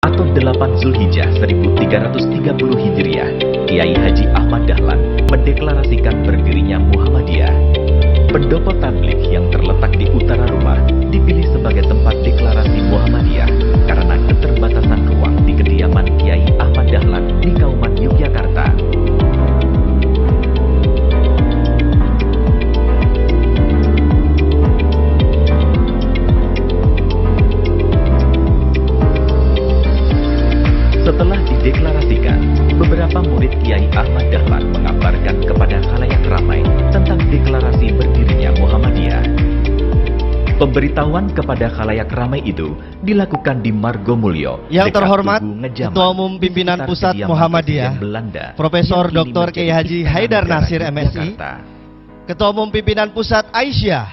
atau 8 Zulhijjah 1330 Hijriah, Kiai Haji Ahmad Dahlan mendeklarasikan berdirinya Muhammadiyah. Pendopo tabligh yang terletak di utara rumah dipilih sebagai tempat deklarasi Muhammadiyah karena keterbatasan ruang di kediaman Kiai Ahmad Dahlan di Kauman, Yogyakarta. Setelah dideklarasikan, beberapa murid Kiai Ahmad Dahlan mengabarkan kepada khalayak ramai tentang deklarasi berdirinya Muhammadiyah. Pemberitahuan kepada khalayak ramai itu dilakukan di Margomulyo. Yang terhormat Ketua Umum Pimpinan Pusat Muhammadiyah, Profesor Dr. Kiai Haji Haidar Nasir MSI, Ketua Umum Pimpinan Pusat Aisyah,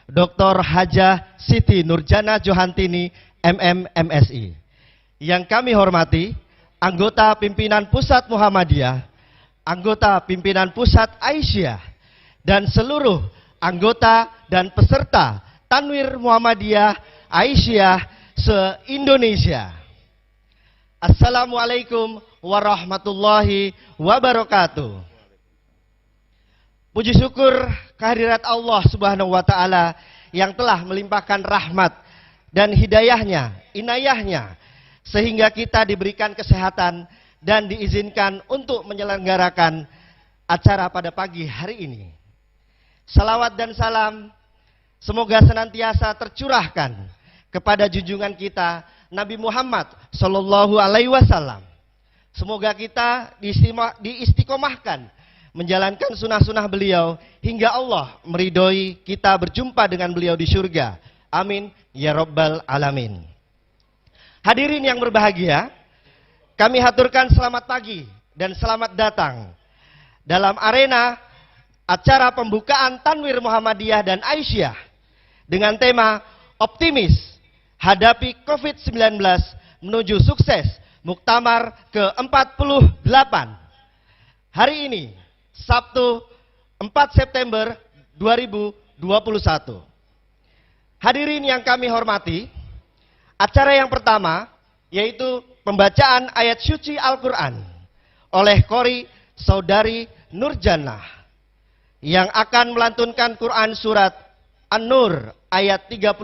Dr. Hajah Siti Nurjana Johantini MM MSI. Yang kami hormati anggota Pimpinan Pusat Muhammadiyah, anggota Pimpinan Pusat Aisyah, dan seluruh anggota dan peserta Tanwir Muhammadiyah Aisyah se-Indonesia. Assalamualaikum warahmatullahi wabarakatuh. Puji syukur kehadirat Allah Subhanahu wa Ta'ala yang telah melimpahkan rahmat dan hidayahnya, inayahnya, sehingga kita diberikan kesehatan dan diizinkan untuk menyelenggarakan acara pada pagi hari ini. Salawat dan salam semoga senantiasa tercurahkan kepada junjungan kita Nabi Muhammad Sallallahu Alaihi Wasallam. Semoga kita diistiqomahkan menjalankan sunnah-sunnah beliau hingga Allah meridhoi kita berjumpa dengan beliau di surga. Amin ya Rabbal Alamin. Hadirin yang berbahagia, kami haturkan selamat pagi dan selamat datang dalam arena acara pembukaan Tanwir Muhammadiyah dan Aisyah dengan tema Optimis Hadapi COVID-19 Menuju Sukses Muktamar ke-48. Hari ini, Sabtu 4 September 2021. Hadirin yang kami hormati, acara yang pertama yaitu pembacaan ayat suci Al-Quran oleh Qori Saudari Nurjannah yang akan melantunkan Quran surat An-Nur ayat 35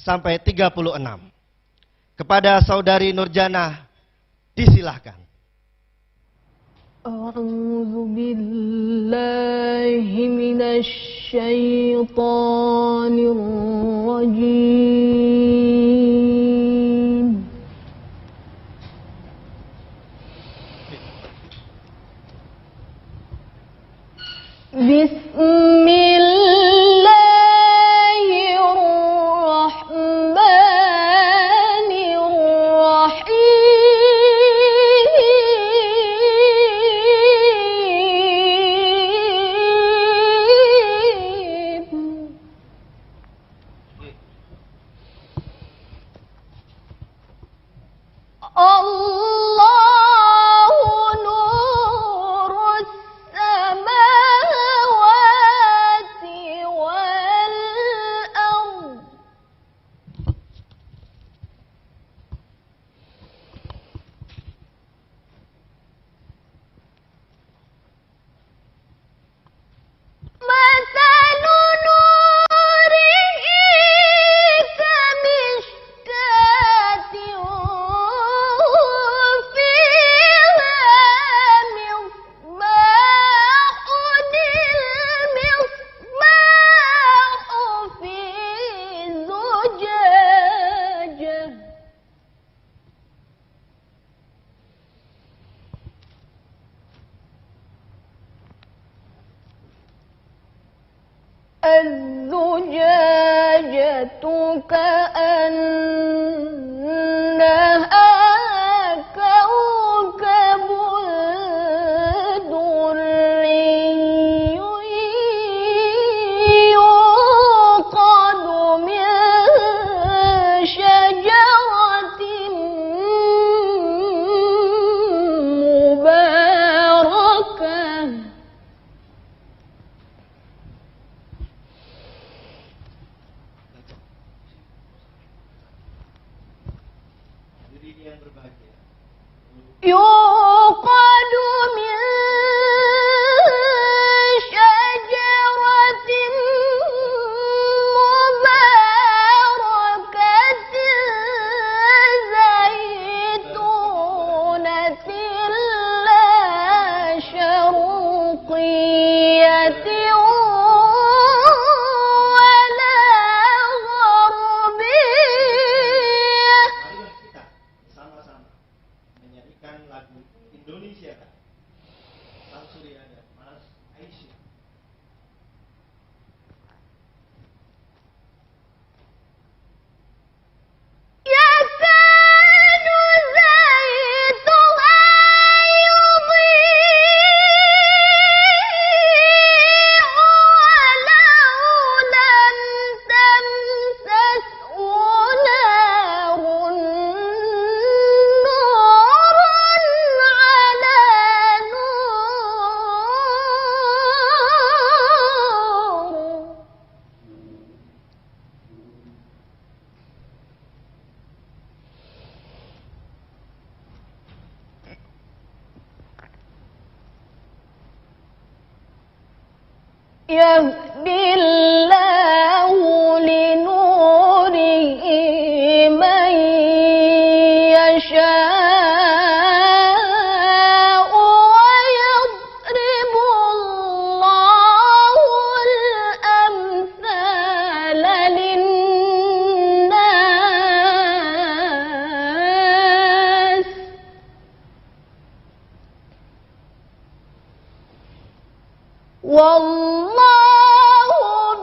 sampai 36. Kepada Saudari Nurjannah disilahkan. A'udzu billahi minasy syaithanir rajim. الزجاجة كأنها كوكب دري يوقد من شجرة مباركة يوقد من شجرة مباركة زيتونة لا شرقية ولا غربية. Marilah kita sama-sama menyanyikan lagu Indonesia Raya. Sang Surya dan Mas Aisyah. يكاد زيتها يضيء ولو لم تمسسه نار نور على نور. يهدي الله لنوره من يشاء ويضرب الله الأمثال للناس والله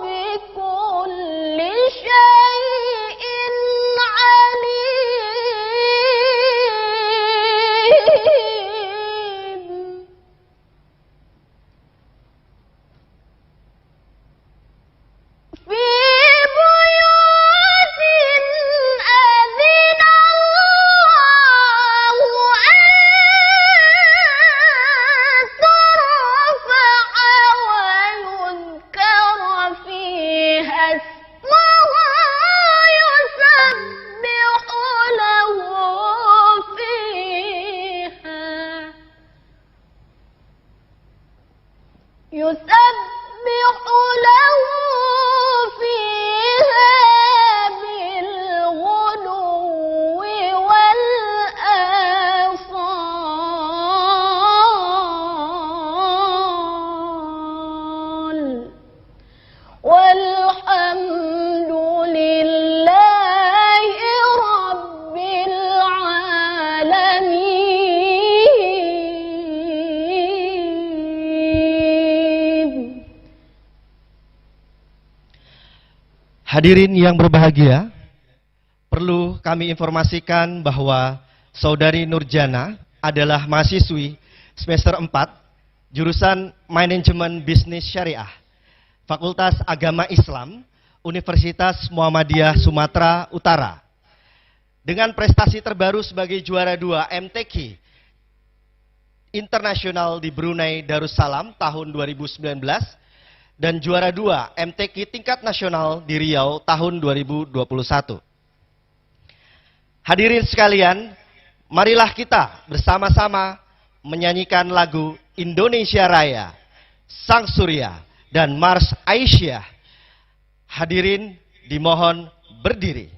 بكل شيء عليم. في بيوت أذن الله أن ترفع ويذكر فيها اسمه يسبح له فيها بالغدو والآصال والحمد لله رب العالمين. Hadirin yang berbahagia, perlu kami informasikan bahwa Saudari Nurjana adalah mahasiswi semester 4 jurusan Manajemen Bisnis Syariah, Fakultas Agama Islam, Universitas Muhammadiyah Sumatera Utara. Dengan prestasi terbaru sebagai juara 2 MTQ Internasional di Brunei Darussalam tahun 2019 dan juara 2 MTQ tingkat nasional di Riau tahun 2021. Hadirin sekalian, marilah kita bersama-sama menyanyikan lagu Indonesia Raya, Sang Surya dan Mars Aisyah. Hadirin dimohon berdiri.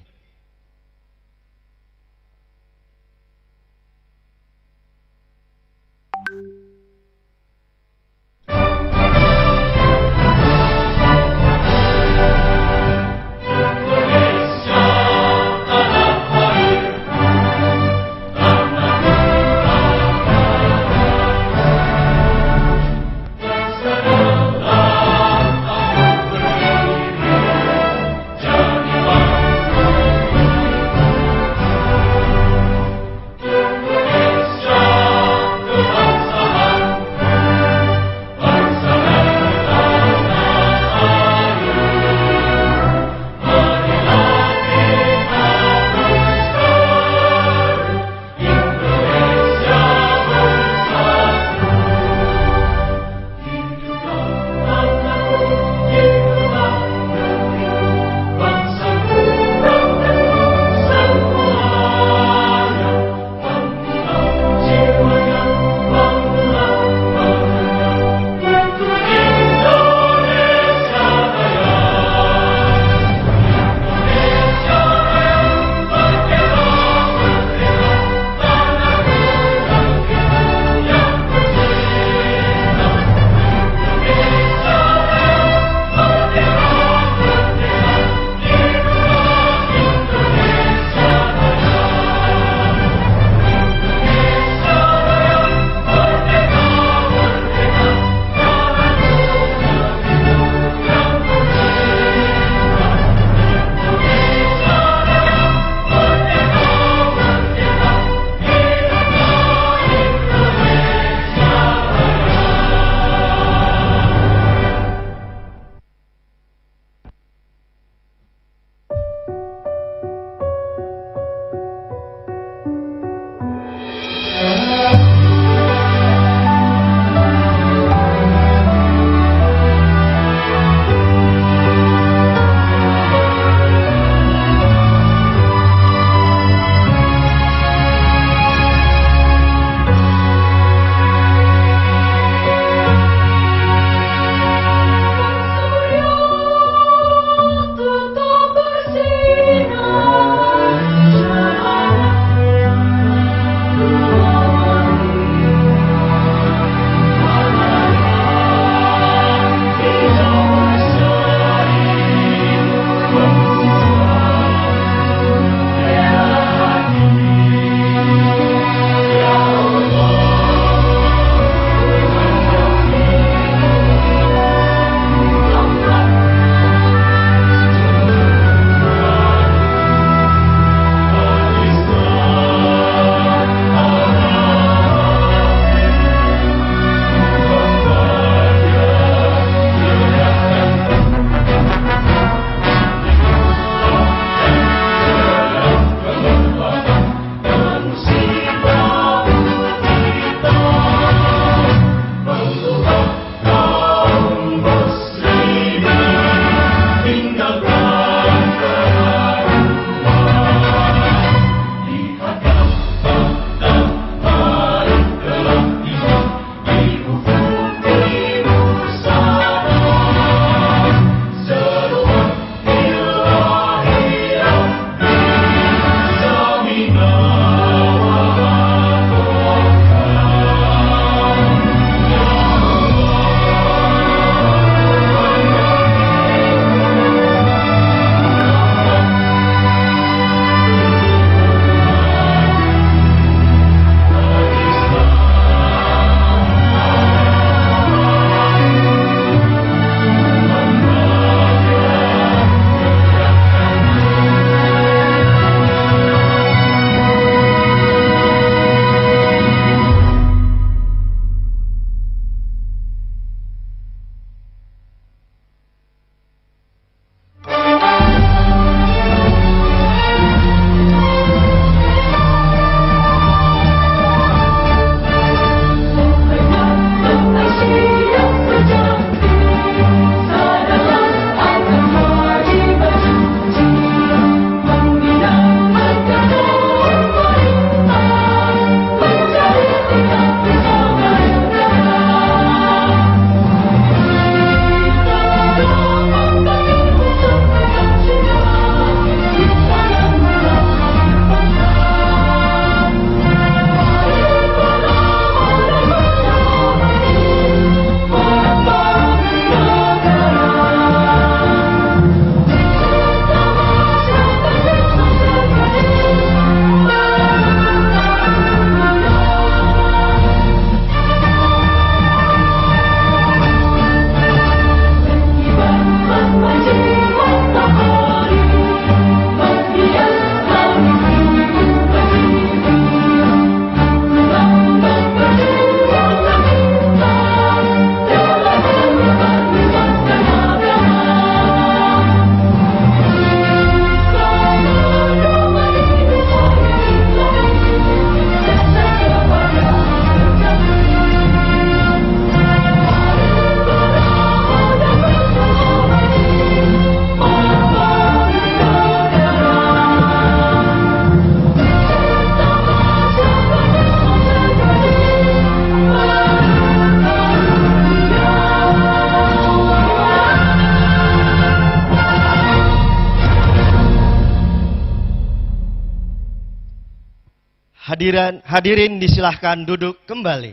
Hadirin disilahkan duduk kembali.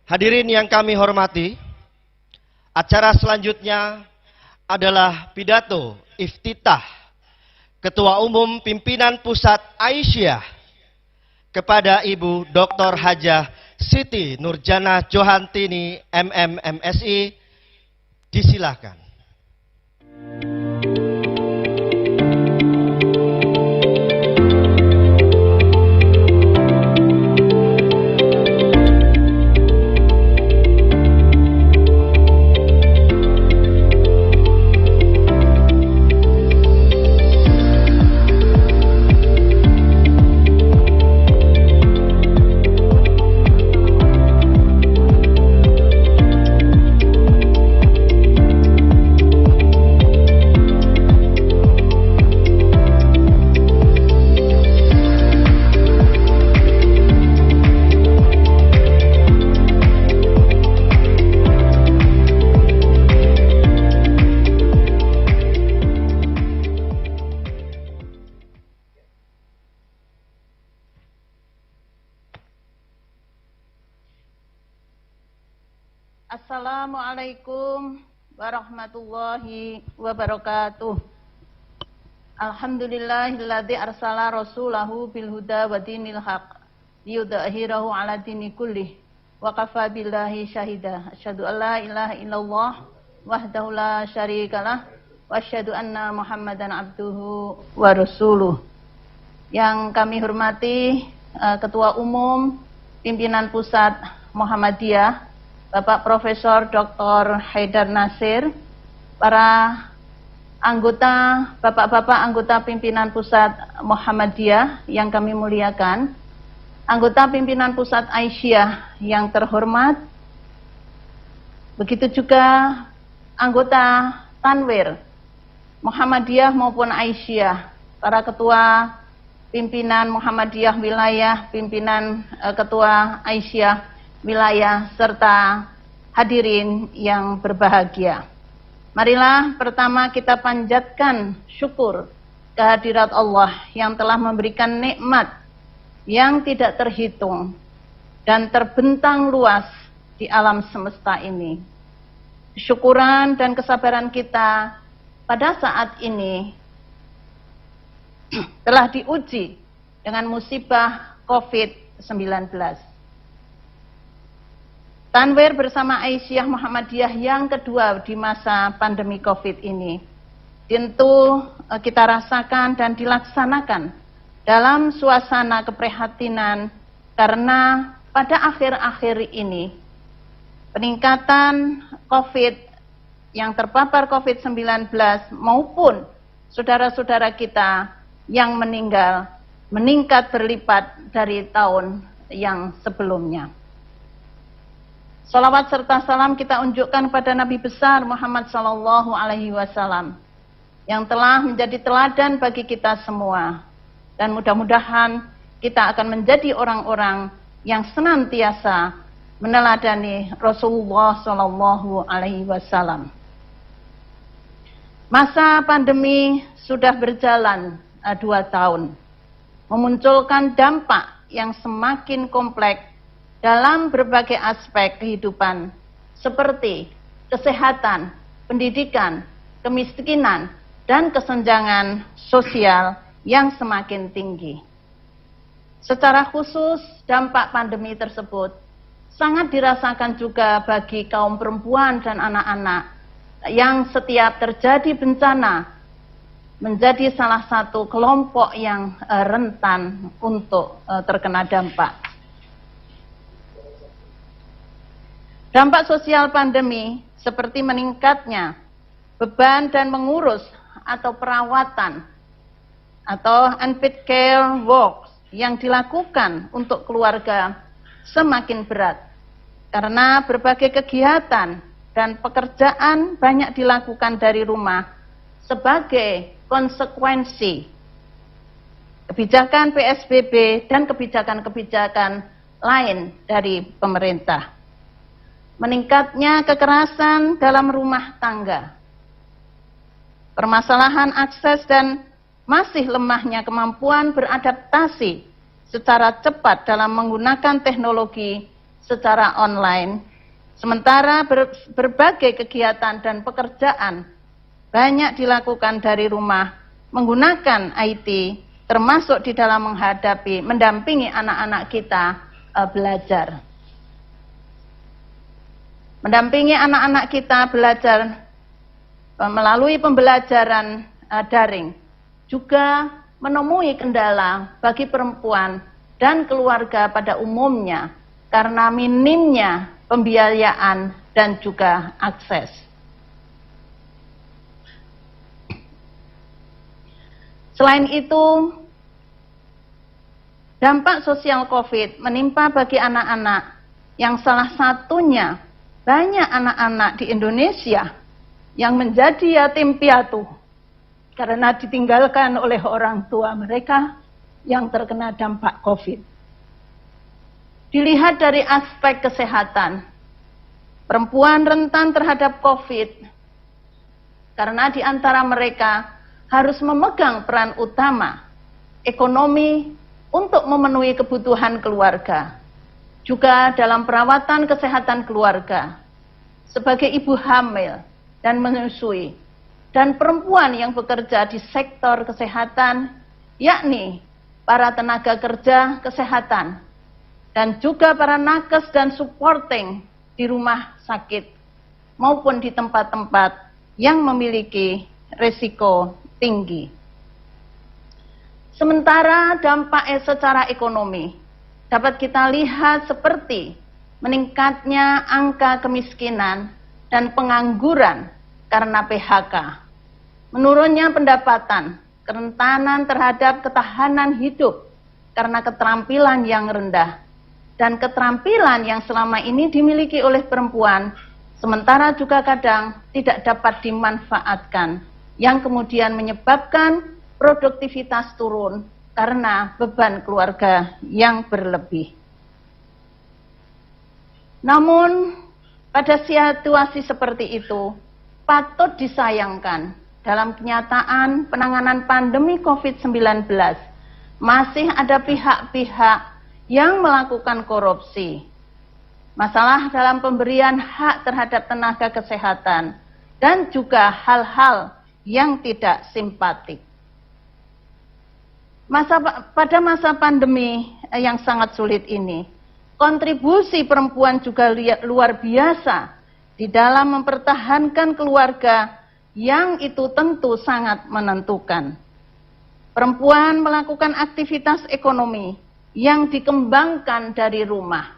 Hadirin yang kami hormati, acara selanjutnya adalah pidato iftitah Ketua Umum Pimpinan Pusat Aisyah kepada Ibu Dr. Hajah Siti Nurjana Johantini MMMSI. Disilahkan. Assalamualaikum warahmatullahi wabarakatuh. Alhamdulillahilladzi arsala rasulahu bil huda wa dinil haq liyudhhirahu ala dini kullih wa kafa billahi syahida. Asyhadu an la ilaha illallah wahdahu la syarikalah wa asyhadu anna Muhammadan abduhu wa rasuluh. Yang kami hormati Ketua Umum Pimpinan Pusat Muhammadiyah Bapak Profesor Dr. Haidar Nasir, para anggota, bapak-bapak anggota pimpinan pusat Muhammadiyah yang kami muliakan, anggota pimpinan pusat Aisyah yang terhormat, begitu juga anggota Tanwir Muhammadiyah maupun Aisyah, para ketua pimpinan Muhammadiyah wilayah, pimpinan ketua Aisyah wilayah, serta hadirin yang berbahagia. Marilah pertama kita panjatkan syukur kehadirat Allah yang telah memberikan nikmat yang tidak terhitung dan terbentang luas di alam semesta ini. Kesyukuran dan kesabaran kita pada saat ini telah diuji dengan musibah COVID-19. Tanwir bersama Aisyah Muhammadiyah yang kedua di masa pandemi COVID ini tentu kita rasakan dan dilaksanakan dalam suasana keprihatinan, karena pada akhir-akhir ini peningkatan COVID yang terpapar COVID-19 maupun saudara-saudara kita yang meninggal meningkat berlipat dari tahun yang sebelumnya. Salawat serta salam kita unjukkan pada Nabi besar Muhammad Sallallahu Alaihi Wasallam yang telah menjadi teladan bagi kita semua, dan mudah-mudahan kita akan menjadi orang-orang yang senantiasa meneladani Rasulullah Sallallahu Alaihi Wasallam. Masa pandemi sudah berjalan 2 tahun, memunculkan dampak yang semakin kompleks dalam berbagai aspek kehidupan seperti kesehatan, pendidikan, kemiskinan, dan kesenjangan sosial yang semakin tinggi. Secara khusus, dampak pandemi tersebut sangat dirasakan juga bagi kaum perempuan dan anak-anak yang setiap terjadi bencana menjadi salah satu kelompok yang rentan untuk terkena dampak. Dampak sosial pandemi seperti meningkatnya beban dan mengurus atau perawatan atau unpaid care work yang dilakukan untuk keluarga semakin berat karena berbagai kegiatan dan pekerjaan banyak dilakukan dari rumah sebagai konsekuensi kebijakan PSBB dan kebijakan-kebijakan lain dari pemerintah. Meningkatnya kekerasan dalam rumah tangga, permasalahan akses dan masih lemahnya kemampuan beradaptasi secara cepat dalam menggunakan teknologi secara online. Sementara berbagai kegiatan dan pekerjaan banyak dilakukan dari rumah menggunakan IT, termasuk di dalam mendampingi anak-anak kita belajar. Mendampingi anak-anak kita belajar melalui pembelajaran daring juga menemui kendala bagi perempuan dan keluarga pada umumnya karena minimnya pembiayaan dan juga akses. Selain itu, dampak sosial COVID menimpa bagi anak-anak yang salah satunya banyak anak-anak di Indonesia yang menjadi yatim piatu karena ditinggalkan oleh orang tua mereka yang terkena dampak COVID. Dilihat dari aspek kesehatan, perempuan rentan terhadap COVID karena di antara mereka harus memegang peran utama ekonomi untuk memenuhi kebutuhan keluarga, juga dalam perawatan kesehatan keluarga, sebagai ibu hamil dan menyusui, dan perempuan yang bekerja di sektor kesehatan, yakni para tenaga kerja kesehatan, dan juga para nakes dan supporting di rumah sakit, maupun di tempat-tempat yang memiliki risiko tinggi. Sementara dampak secara ekonomi dapat kita lihat seperti meningkatnya angka kemiskinan dan pengangguran karena PHK, menurunnya pendapatan, kerentanan terhadap ketahanan hidup karena keterampilan yang rendah, dan keterampilan yang selama ini dimiliki oleh perempuan, sementara juga kadang tidak dapat dimanfaatkan, yang kemudian menyebabkan produktivitas turun karena beban keluarga yang berlebih. Namun, pada situasi seperti itu, patut disayangkan dalam kenyataan penanganan pandemi COVID-19, masih ada pihak-pihak yang melakukan korupsi. Masalah dalam pemberian hak terhadap tenaga kesehatan, dan juga hal-hal yang tidak simpatik. Pada masa pandemi yang sangat sulit ini, kontribusi perempuan juga luar biasa di dalam mempertahankan keluarga yang itu tentu sangat menentukan. Perempuan melakukan aktivitas ekonomi yang dikembangkan dari rumah.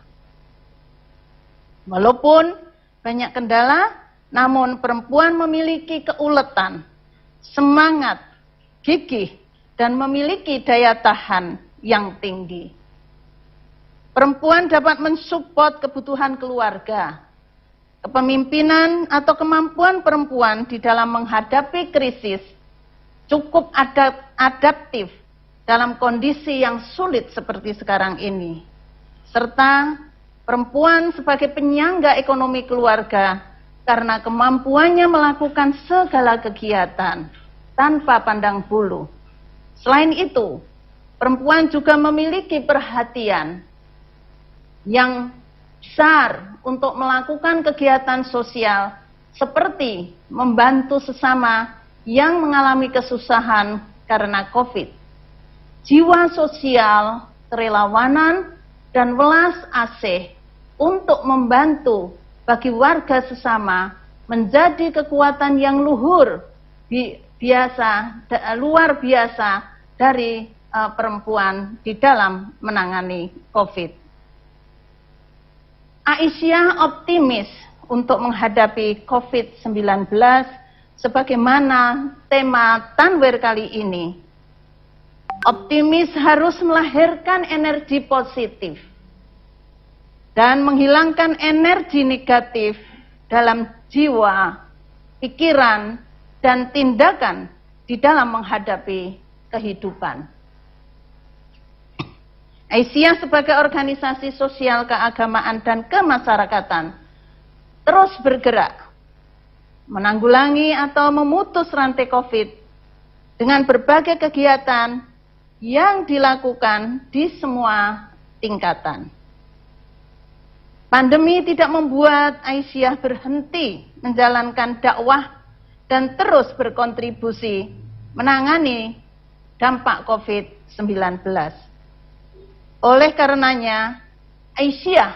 Walaupun banyak kendala, namun perempuan memiliki keuletan, semangat, gigih, dan memiliki daya tahan yang tinggi. Perempuan dapat mensupport kebutuhan keluarga. Kepemimpinan atau kemampuan perempuan di dalam menghadapi krisis cukup adaptif dalam kondisi yang sulit seperti sekarang ini. Serta perempuan sebagai penyangga ekonomi keluarga karena kemampuannya melakukan segala kegiatan tanpa pandang bulu. Selain itu, perempuan juga memiliki perhatian yang besar untuk melakukan kegiatan sosial seperti membantu sesama yang mengalami kesusahan karena COVID. Jiwa sosial, kerelawanan, dan welas asih untuk membantu bagi warga sesama menjadi kekuatan yang luar biasa dari perempuan di dalam menangani COVID. Aisyah optimis untuk menghadapi COVID-19 sebagaimana tema Tanwir kali ini. Optimis harus melahirkan energi positif dan menghilangkan energi negatif dalam jiwa, pikiran, dan tindakan di dalam menghadapi kehidupan. Aisyah sebagai organisasi sosial keagamaan dan kemasyarakatan terus bergerak menanggulangi atau memutus rantai COVID dengan berbagai kegiatan yang dilakukan di semua tingkatan. Pandemi tidak membuat Aisyah berhenti menjalankan dakwah dan terus berkontribusi menangani dampak COVID-19. Oleh karenanya, Aisyah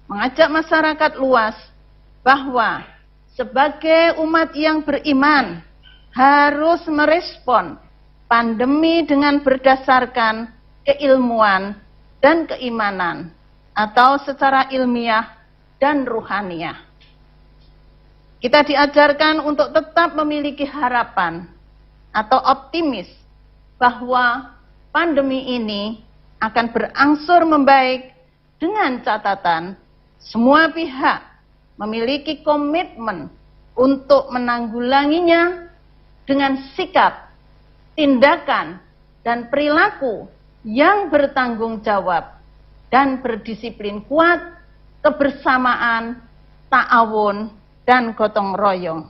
mengajak masyarakat luas bahwa sebagai umat yang beriman harus merespon pandemi dengan berdasarkan keilmuan dan keimanan atau secara ilmiah dan ruhaniyah. Kita diajarkan untuk tetap memiliki harapan atau optimis bahwa pandemi ini akan berangsur membaik dengan catatan semua pihak memiliki komitmen untuk menanggulanginya dengan sikap, tindakan, dan perilaku yang bertanggung jawab dan berdisiplin kuat, kebersamaan, ta'awun, dan gotong royong.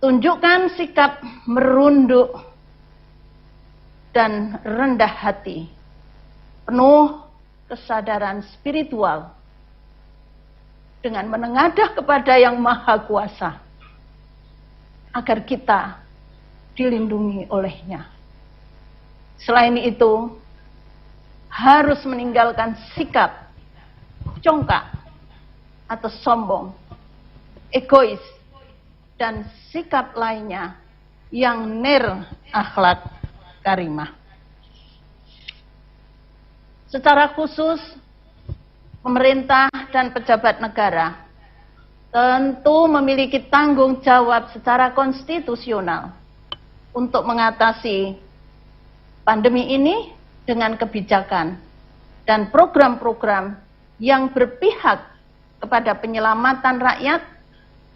Tunjukkan sikap merunduk dan rendah hati, penuh kesadaran spiritual, dengan menengadah kepada Yang Maha Kuasa agar kita dilindungi olehnya. Selain itu, harus meninggalkan sikap congkak atau sombong, egois, dan sikap lainnya yang nir akhlak karimah. Secara khusus, pemerintah dan pejabat negara tentu memiliki tanggung jawab secara konstitusional untuk mengatasi pandemi ini dengan kebijakan dan program-program yang berpihak kepada penyelamatan rakyat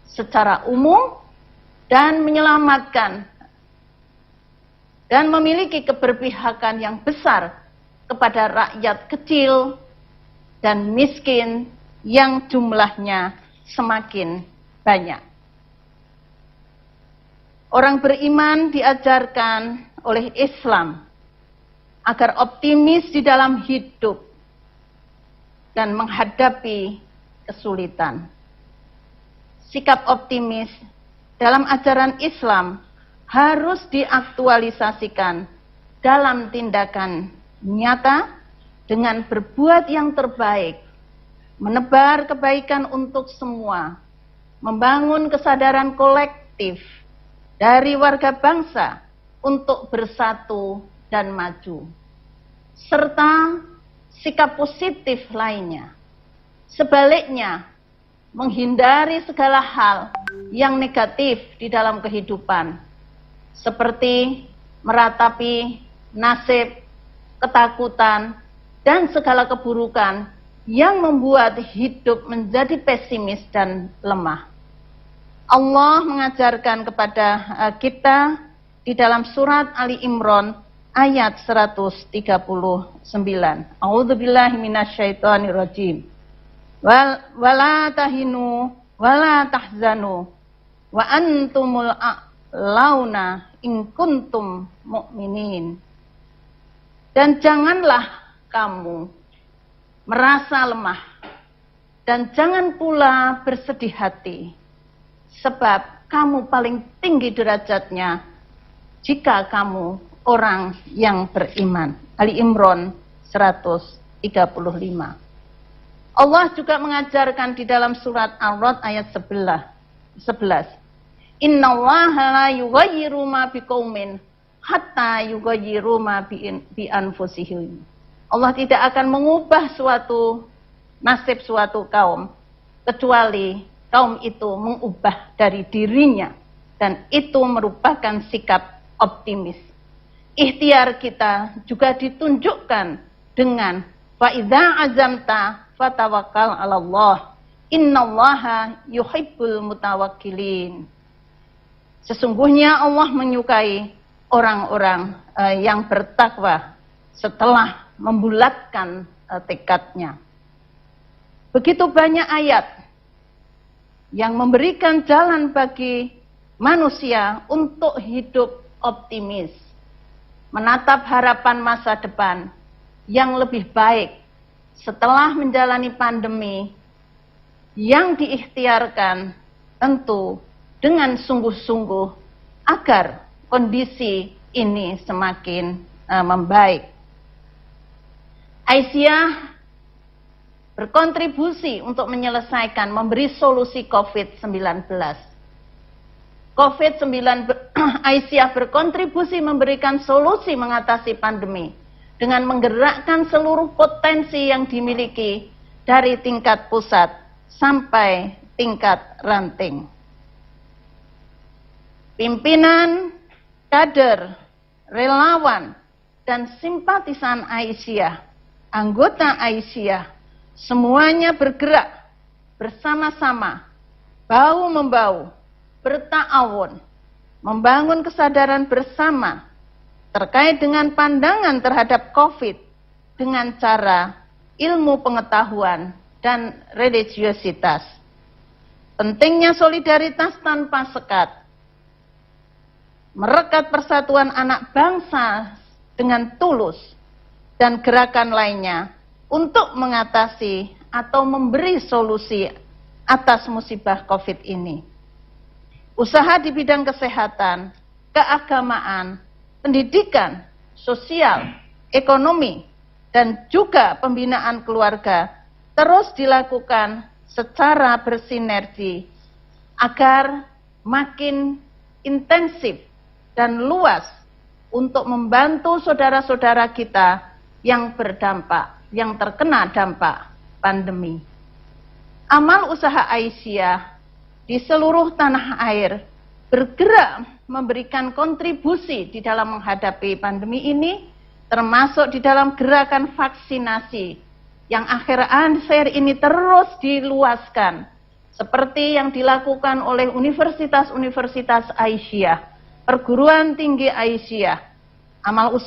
secara umum dan menyelamatkan dan memiliki keberpihakan yang besar kepada rakyat kecil dan miskin yang jumlahnya semakin banyak. Orang beriman diajarkan oleh Islam agar optimis di dalam hidup dan menghadapi kesulitan. Sikap optimis dalam ajaran Islam harus diaktualisasikan dalam tindakan nyata dengan berbuat yang terbaik, menebar kebaikan untuk semua, membangun kesadaran kolektif dari warga bangsa untuk bersatu dan maju, serta sikap positif lainnya. Sebaliknya, menghindari segala hal yang negatif di dalam kehidupan, seperti meratapi nasib, ketakutan, dan segala keburukan yang membuat hidup menjadi pesimis dan lemah. Allah mengajarkan kepada kita di dalam surat Ali Imran ayat 139. A'udzubillahi minasyaitonirrajim. Wala tahinu wala tahzanu wa antumul a'launa in kuntum mu'minin. Dan janganlah kamu merasa lemah dan jangan pula bersedih hati, sebab kamu paling tinggi derajatnya jika kamu orang yang beriman. Ali Imran 135. Allah juga mengajarkan di dalam surat Ar-Ra'd ayat 11. Innallaha la yughayyiru ma biqaumin hatta yughayyiru ma bi anfusihim. Allah tidak akan mengubah suatu nasib suatu kaum kecuali kaum itu mengubah dari dirinya, dan itu merupakan sikap optimis. Ikhtiar kita juga ditunjukkan dengan fa idza azamta fatawakkal 'alallah innallaha yuhibbul mutawakkilin. Sesungguhnya Allah menyukai orang-orang yang bertakwa setelah membulatkan tekadnya. Begitu banyak ayat yang memberikan jalan bagi manusia untuk hidup optimis, menatap harapan masa depan yang lebih baik setelah menjalani pandemi yang diikhtiarkan tentu dengan sungguh-sungguh agar kondisi ini semakin membaik. Aisyah berkontribusi untuk menyelesaikan, memberi solusi COVID-19. Aisyah berkontribusi memberikan solusi mengatasi pandemi dengan menggerakkan seluruh potensi yang dimiliki dari tingkat pusat sampai tingkat ranting. Pimpinan, kader, relawan, dan simpatisan Aisyah, anggota Aisyah, semuanya bergerak bersama-sama, bahu-membahu, berta'awun, membangun kesadaran bersama terkait dengan pandangan terhadap COVID dengan cara ilmu pengetahuan dan religiositas. Pentingnya solidaritas tanpa sekat, merekat persatuan anak bangsa dengan tulus, dan gerakan lainnya untuk mengatasi atau memberi solusi atas musibah COVID ini. Usaha di bidang kesehatan, keagamaan, pendidikan, sosial, ekonomi, dan juga pembinaan keluarga terus dilakukan secara bersinergi agar makin intensif dan luas untuk membantu saudara-saudara kita yang berdampak, yang terkena dampak pandemi. Amal usaha Aisyah di seluruh tanah air bergerak memberikan kontribusi di dalam menghadapi pandemi ini, termasuk di dalam gerakan vaksinasi yang akhir-akhir ini terus diluaskan, seperti yang dilakukan oleh Universitas Aisyah, Perguruan Tinggi Aisyah, amal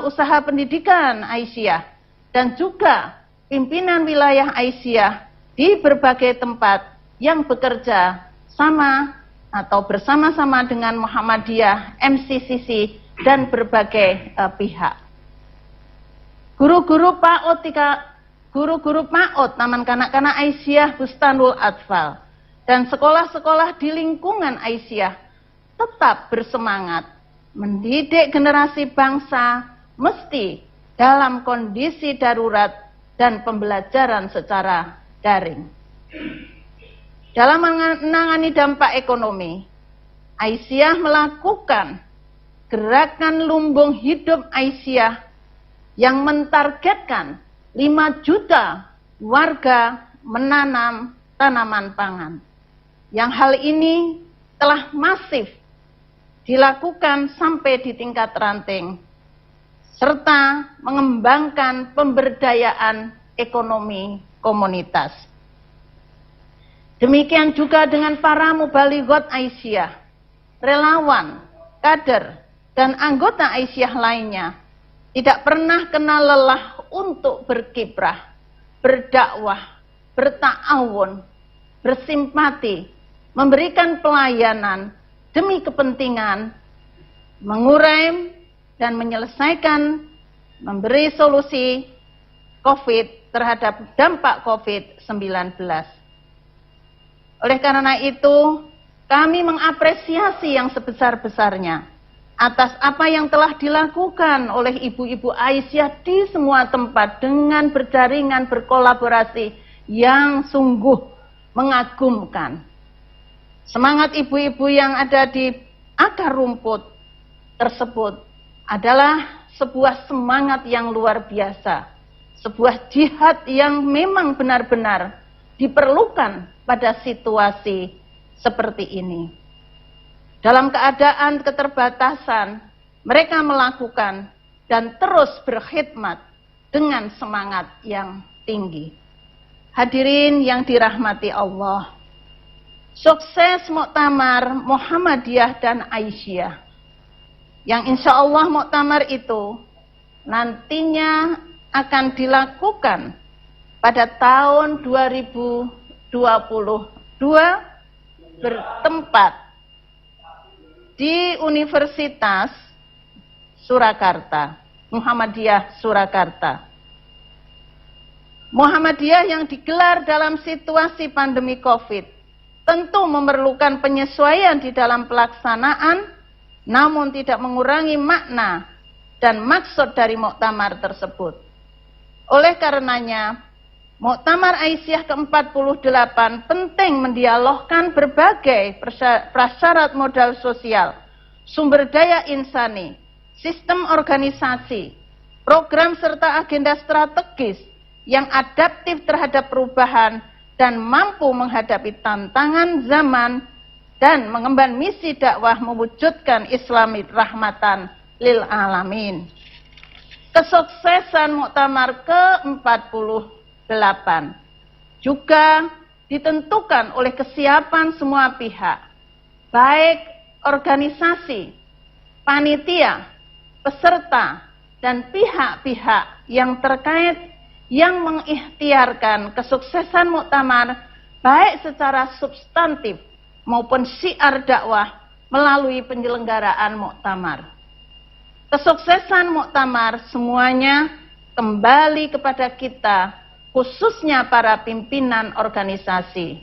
usaha pendidikan Aisyah, dan juga pimpinan wilayah Aisyah di berbagai tempat yang bekerja sama atau bersama-sama dengan Muhammadiyah, MCCC, dan berbagai pihak. Guru-guru PAUD, Taman Kanak-kanak Aisyah, Bustanul Atfal, dan sekolah-sekolah di lingkungan Aisyah tetap bersemangat mendidik generasi bangsa mesti dalam kondisi darurat dan pembelajaran secara daring. Dalam menangani dampak ekonomi, Aisyah melakukan gerakan lumbung hidup Aisyah yang mentargetkan 5 juta warga menanam tanaman pangan. Yang hal ini telah masif dilakukan sampai di tingkat ranting, serta mengembangkan pemberdayaan ekonomi komunitas. Demikian juga dengan para mubalighot Aisyah, relawan, kader, dan anggota Aisyah lainnya, tidak pernah kenal lelah untuk berkiprah, berdakwah, berta'awun, bersimpati, memberikan pelayanan demi kepentingan mengurai dan menyelesaikan, memberi solusi COVID terhadap dampak COVID-19. Oleh karena itu, kami mengapresiasi yang sebesar-besarnya atas apa yang telah dilakukan oleh ibu-ibu Aisyah di semua tempat dengan berjaringan, berkolaborasi yang sungguh mengagumkan. Semangat ibu-ibu yang ada di akar rumput tersebut adalah sebuah semangat yang luar biasa, sebuah jihad yang memang benar-benar diperlukan pada situasi seperti ini. Dalam keadaan keterbatasan, mereka melakukan dan terus berkhidmat dengan semangat yang tinggi. Hadirin yang dirahmati Allah, sukses Muktamar Muhammadiyah dan Aisyah, yang insya Allah muktamar itu nantinya akan dilakukan pada tahun 2022 bertempat di Universitas Surakarta, Muhammadiyah Surakarta. Muhammadiyah yang digelar dalam situasi pandemi COVID tentu memerlukan penyesuaian di dalam pelaksanaan, namun tidak mengurangi makna dan maksud dari muktamar tersebut. Oleh karenanya, Muktamar Aisyah ke-48 penting mendialogkan berbagai prasyarat modal sosial, sumber daya insani, sistem organisasi, program serta agenda strategis yang adaptif terhadap perubahan dan mampu menghadapi tantangan zaman dan mengemban misi dakwah mewujudkan Islami rahmatan lil alamin. Kesuksesan Muktamar ke-48 juga ditentukan oleh kesiapan semua pihak, baik organisasi, panitia, peserta, dan pihak-pihak yang terkait yang mengikhtiarkan kesuksesan muktamar baik secara substantif maupun syiar dakwah melalui penyelenggaraan muktamar. Kesuksesan muktamar semuanya kembali kepada kita, khususnya para pimpinan organisasi.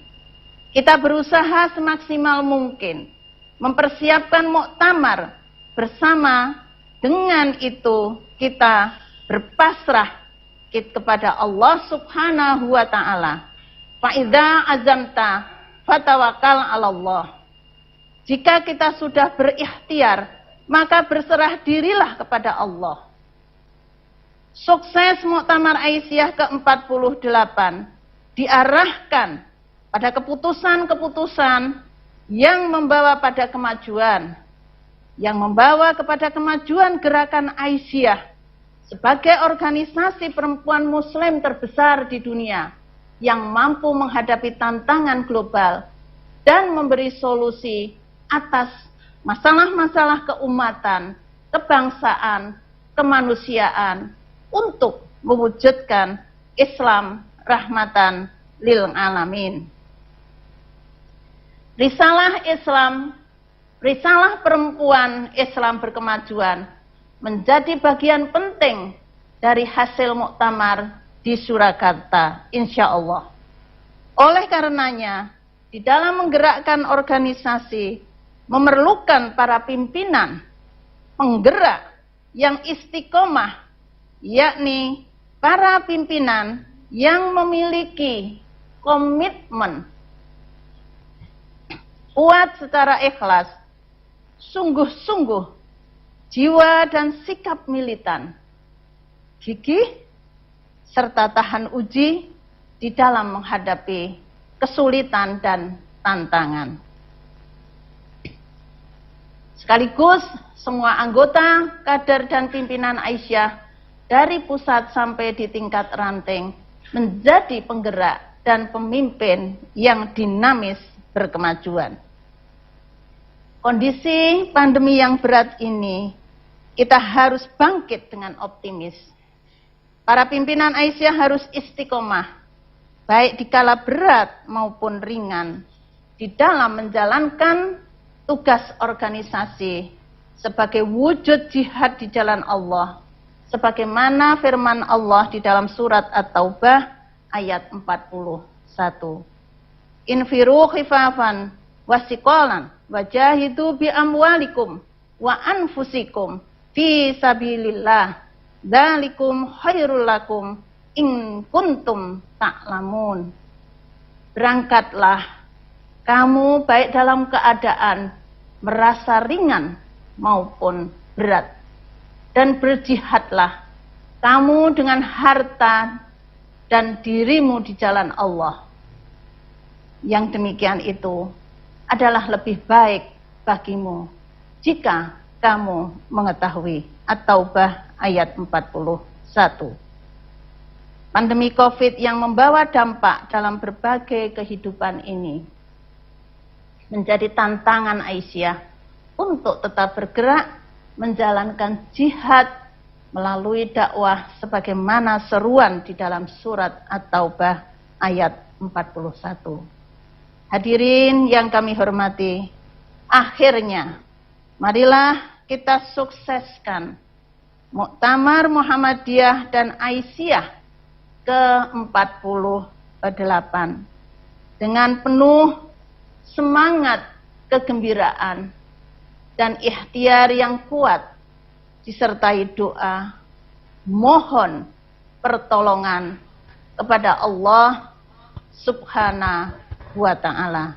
Kita berusaha semaksimal mungkin mempersiapkan muktamar bersama. Dengan itu kita berpasrah kepada Allah Subhanahu wa taala. Fa idza azamta fatawakkal 'ala Allah. Jika kita sudah berikhtiar, maka berserah dirilah kepada Allah. Sukses Muktamar Aisyah ke-48 diarahkan pada keputusan-keputusan yang membawa pada kemajuan, yang membawa kepada kemajuan gerakan Aisyah sebagai organisasi perempuan muslim terbesar di dunia yang mampu menghadapi tantangan global dan memberi solusi atas masalah-masalah keumatan, kebangsaan, kemanusiaan untuk mewujudkan Islam rahmatan lil alamin. Risalah Islam, risalah perempuan Islam berkemajuan menjadi bagian penting dari hasil muktamar di Surakarta, insya Allah. Oleh karenanya, di dalam menggerakkan organisasi memerlukan para pimpinan penggerak yang istiqomah, yakni para pimpinan yang memiliki komitmen kuat secara ikhlas, sungguh-sungguh, jiwa dan sikap militan, gigih, serta tahan uji di dalam menghadapi kesulitan dan tantangan. Sekaligus semua anggota, kader dan pimpinan Aisyah dari pusat sampai di tingkat ranting menjadi penggerak dan pemimpin yang dinamis berkemajuan. Kondisi pandemi yang berat ini, kita harus bangkit dengan optimis. Para pimpinan Aisyah harus istiqomah, baik di kala berat maupun ringan, di dalam menjalankan tugas organisasi sebagai wujud jihad di jalan Allah, sebagaimana firman Allah di dalam surat At-Taubah ayat 41. Infiru khifafan wasiqalan wajahidu bi amwalikum wa anfusikum fi sabilillah dzalikum khairul lakum in kuntum ta'lamun. Berangkatlah kamu baik dalam keadaan merasa ringan maupun berat, dan berjihadlah kamu dengan harta dan dirimu di jalan Allah. Yang demikian itu adalah lebih baik bagimu jika kamu mengetahui. At-Taubah ayat 41. Pandemi COVID yang membawa dampak dalam berbagai kehidupan ini menjadi tantangan Aisyah untuk tetap bergerak menjalankan jihad melalui dakwah sebagaimana seruan di dalam surat At-Taubah ayat 41. Hadirin yang kami hormati, akhirnya marilah kita sukseskan Muktamar Muhammadiyah dan Aisyah ke-48 dengan penuh semangat kegembiraan dan ikhtiar yang kuat disertai doa mohon pertolongan kepada Allah Subhanahu wa ta'ala.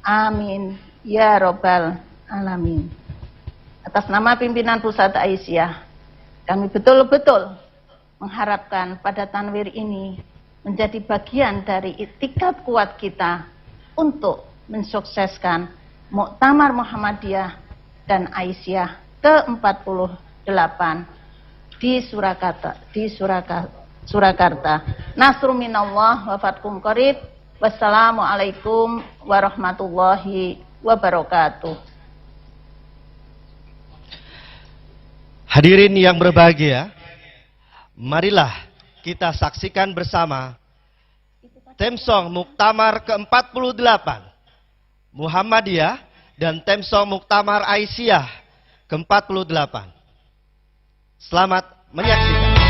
Amin ya robbal alamin. Atas nama pimpinan Pusat Aisyah, kami betul-betul mengharapkan pada tanwir ini menjadi bagian dari itikad kuat kita untuk mensukseskan Muktamar Muhammadiyah dan Aisyah ke-48 di Surakarta. Nasrun minallah wa fatkum qarib. Wassalamualaikum warahmatullahi wabarakatuh. Hadirin yang berbahagia, marilah kita saksikan bersama Temsong Muktamar ke-48 Muhammadiyah dan Temsong Muktamar Aisyah ke-48. Selamat menyaksikan.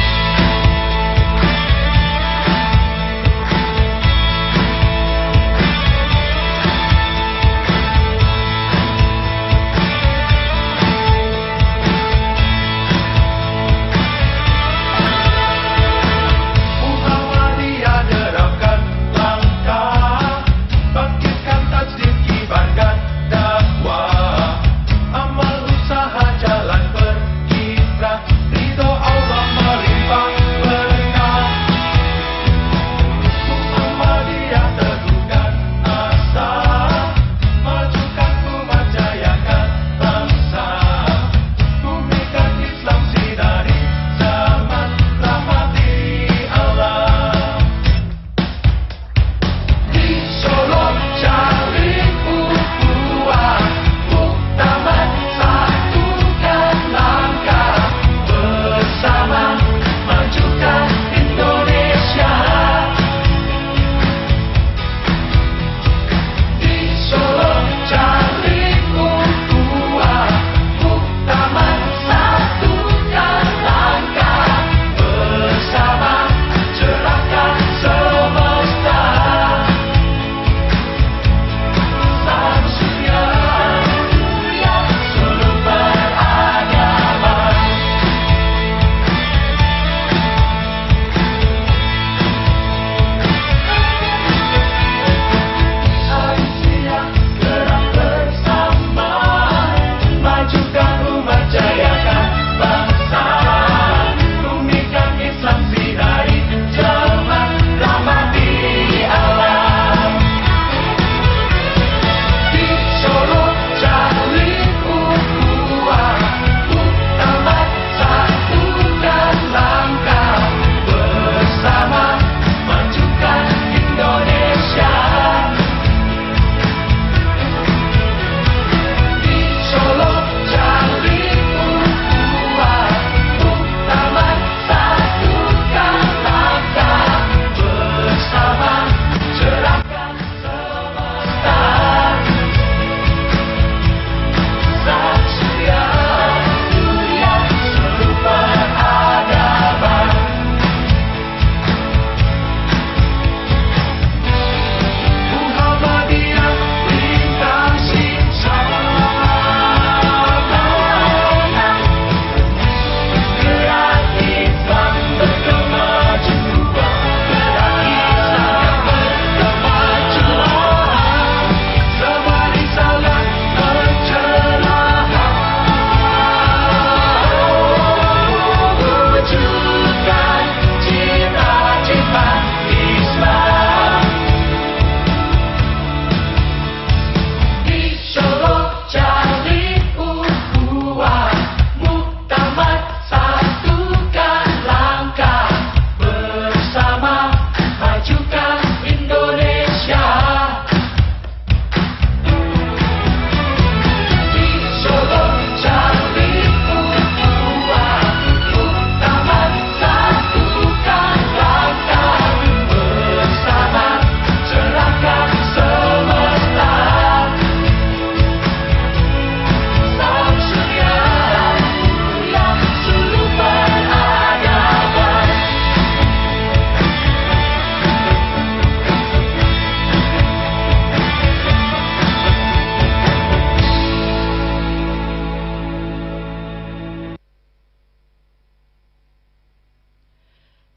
Amal usaha jalan berkiprah, ridho Allah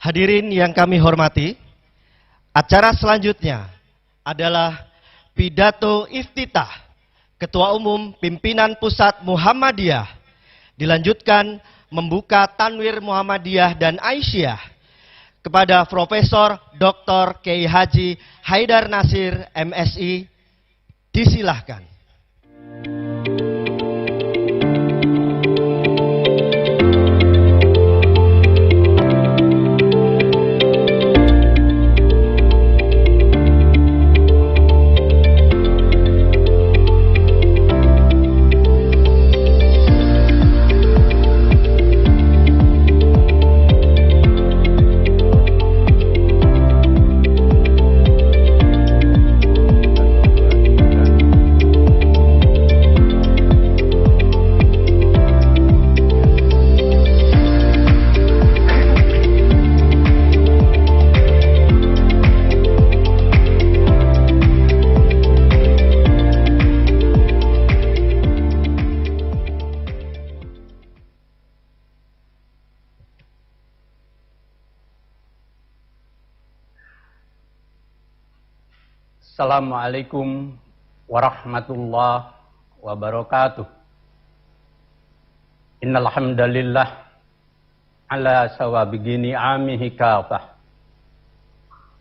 Hadirin yang kami hormati, acara selanjutnya adalah pidato iftitah Ketua Umum Pimpinan Pusat Muhammadiyah. Dilanjutkan membuka Tanwir Muhammadiyah dan Aisyah kepada Profesor Dr. Kiai Haji Haidar Nasir MSI. Disilahkan. Assalamualaikum warahmatullahi wabarakatuh. Innal hamdalillah ala sawabiqi ni'amihi kafah.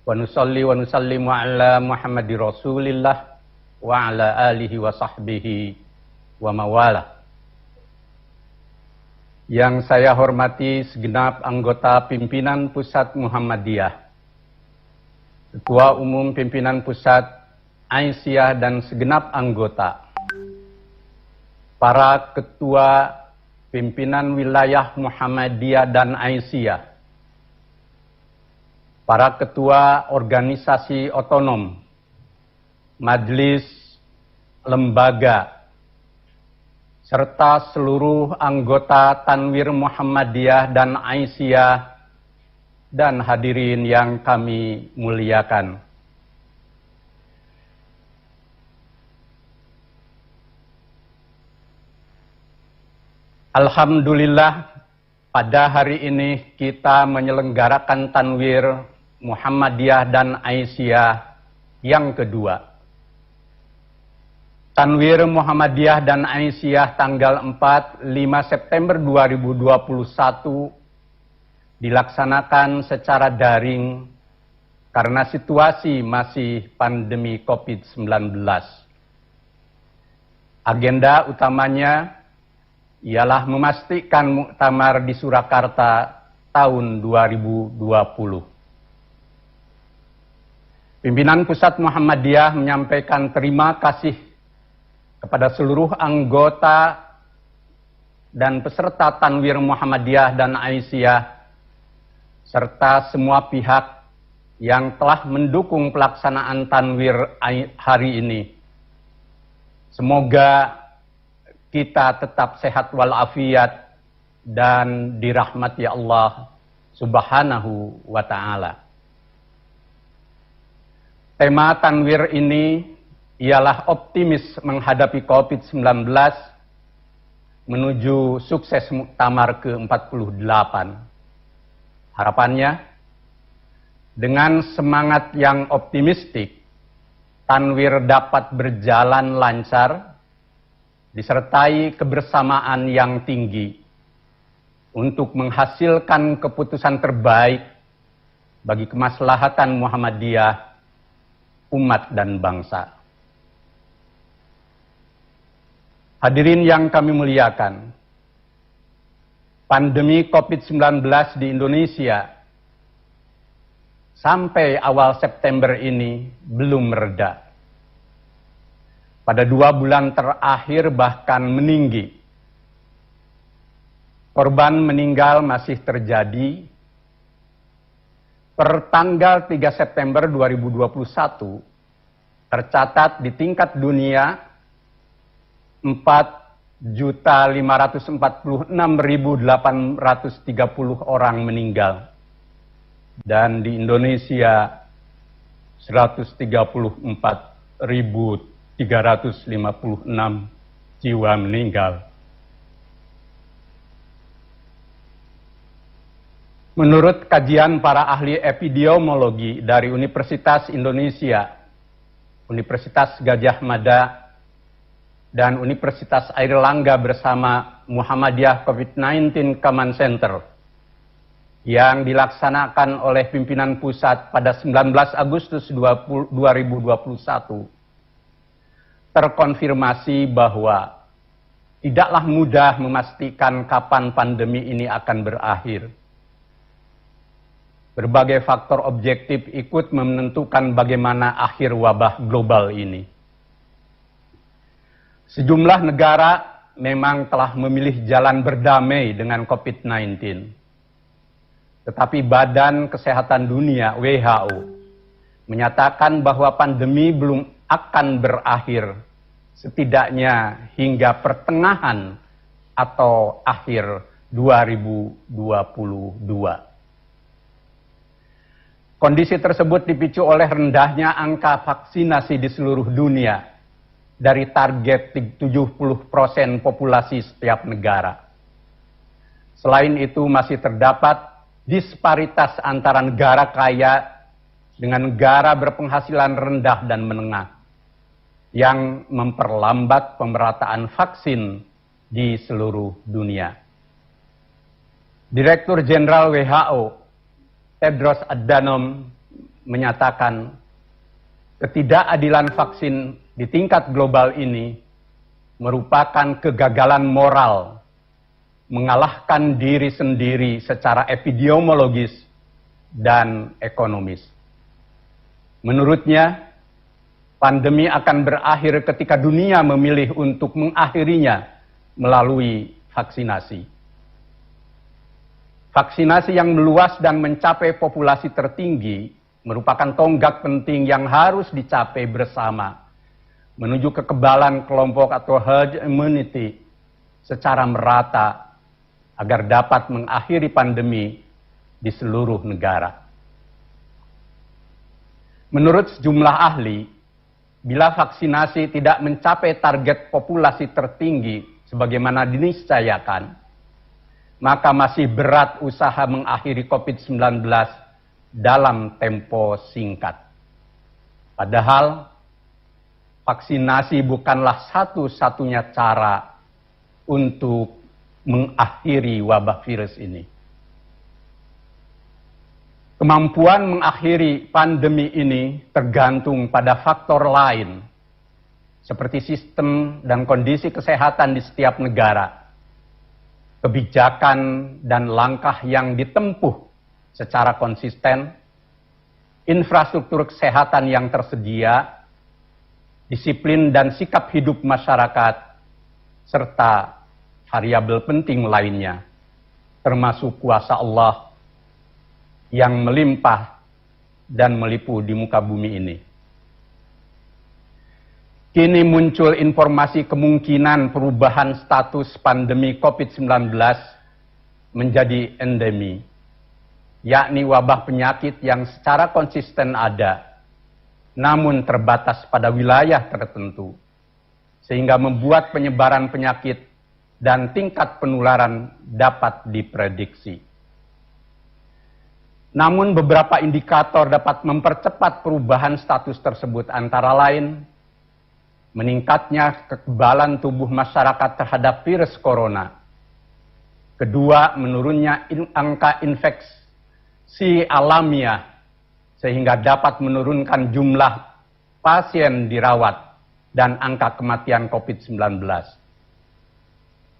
Wa nusalli wa nusallimu ala Muhammadir Rasulillah wa ala alihi wa sahbihi wa mawala. Yang saya hormati segenap anggota pimpinan Pusat Muhammadiyah, Ketua Umum Pimpinan Pusat Aisyah dan segenap anggota, para Ketua Pimpinan Wilayah Muhammadiyah dan Aisyah, para Ketua Organisasi Otonom, Majelis, Lembaga, serta seluruh anggota Tanwir Muhammadiyah dan Aisyah, dan hadirin yang kami muliakan. Alhamdulillah, pada hari ini kita menyelenggarakan Tanwir Muhammadiyah dan Aisyah yang kedua. Tanwir Muhammadiyah dan Aisyah tanggal 4-5 September 2021 dilaksanakan secara daring karena situasi masih pandemi COVID-19. Agenda utamanya ialah memastikan muktamar di Surakarta tahun 2020. Pimpinan Pusat Muhammadiyah menyampaikan terima kasih kepada seluruh anggota dan peserta Tanwir Muhammadiyah dan Aisyah, serta semua pihak yang telah mendukung pelaksanaan Tanwir hari ini. Semoga kita tetap sehat walafiat dan dirahmati Allah Subhanahu wa Ta'ala. Tema Tanwir ini ialah optimis menghadapi COVID-19 menuju sukses muktamar ke-48. Harapannya, dengan semangat yang optimistik, Tanwir dapat berjalan lancar, disertai kebersamaan yang tinggi untuk menghasilkan keputusan terbaik bagi kemaslahatan Muhammadiyah, umat dan bangsa. Hadirin yang kami muliakan, pandemi COVID-19 di Indonesia sampai awal September ini belum mereda. Pada 2 bulan terakhir bahkan meninggi. Korban meninggal masih terjadi. Per tanggal 3 September 2021, tercatat di tingkat dunia 4.546.830 orang meninggal. Dan di Indonesia 134.356 jiwa meninggal. Menurut kajian para ahli epidemiologi dari Universitas Indonesia, Universitas Gadjah Mada, dan Universitas Airlangga bersama Muhammadiyah COVID-19 Command Center yang dilaksanakan oleh pimpinan pusat pada 19 Agustus 2021, terkonfirmasi bahwa tidaklah mudah memastikan kapan pandemi ini akan berakhir. Berbagai faktor objektif ikut menentukan bagaimana akhir wabah global ini. Sejumlah negara memang telah memilih jalan berdamai dengan COVID-19. Tetapi Badan Kesehatan Dunia (WHO) menyatakan bahwa pandemi belum akan berakhir setidaknya hingga pertengahan atau akhir 2022. Kondisi tersebut dipicu oleh rendahnya angka vaksinasi di seluruh dunia dari target 70% populasi setiap negara. Selain itu masih terdapat disparitas antara negara kaya dengan negara berpenghasilan rendah dan menengah yang memperlambat pemerataan vaksin di seluruh dunia. Direktur Jenderal WHO Tedros Adhanom menyatakan ketidakadilan vaksin di tingkat global ini merupakan kegagalan moral, mengalahkan diri sendiri secara epidemiologis dan ekonomis. Menurutnya, pandemi akan berakhir ketika dunia memilih untuk mengakhirinya melalui vaksinasi. Vaksinasi yang meluas dan mencapai populasi tertinggi merupakan tonggak penting yang harus dicapai bersama menuju kekebalan kelompok atau herd immunity secara merata agar dapat mengakhiri pandemi di seluruh negara. Menurut sejumlah ahli, bila vaksinasi tidak mencapai target populasi tertinggi sebagaimana diniscayakan, maka masih berat usaha mengakhiri COVID-19 dalam tempo singkat. Padahal, vaksinasi bukanlah satu-satunya cara untuk mengakhiri wabah virus ini. Kemampuan mengakhiri pandemi ini tergantung pada faktor lain, seperti sistem dan kondisi kesehatan di setiap negara, kebijakan dan langkah yang ditempuh secara konsisten, infrastruktur kesehatan yang tersedia, disiplin dan sikap hidup masyarakat, serta variabel penting lainnya, termasuk kuasa Allah yang melimpah dan melipu di muka bumi ini. Kini muncul informasi kemungkinan perubahan status pandemi COVID-19 menjadi endemi, yakni wabah penyakit yang secara konsisten ada, namun terbatas pada wilayah tertentu, sehingga membuat penyebaran penyakit dan tingkat penularan dapat diprediksi. Namun beberapa indikator dapat mempercepat perubahan status tersebut, antara lain meningkatnya kekebalan tubuh masyarakat terhadap virus corona. Kedua, menurunnya angka infeksi alamiah sehingga dapat menurunkan jumlah pasien dirawat dan angka kematian COVID-19.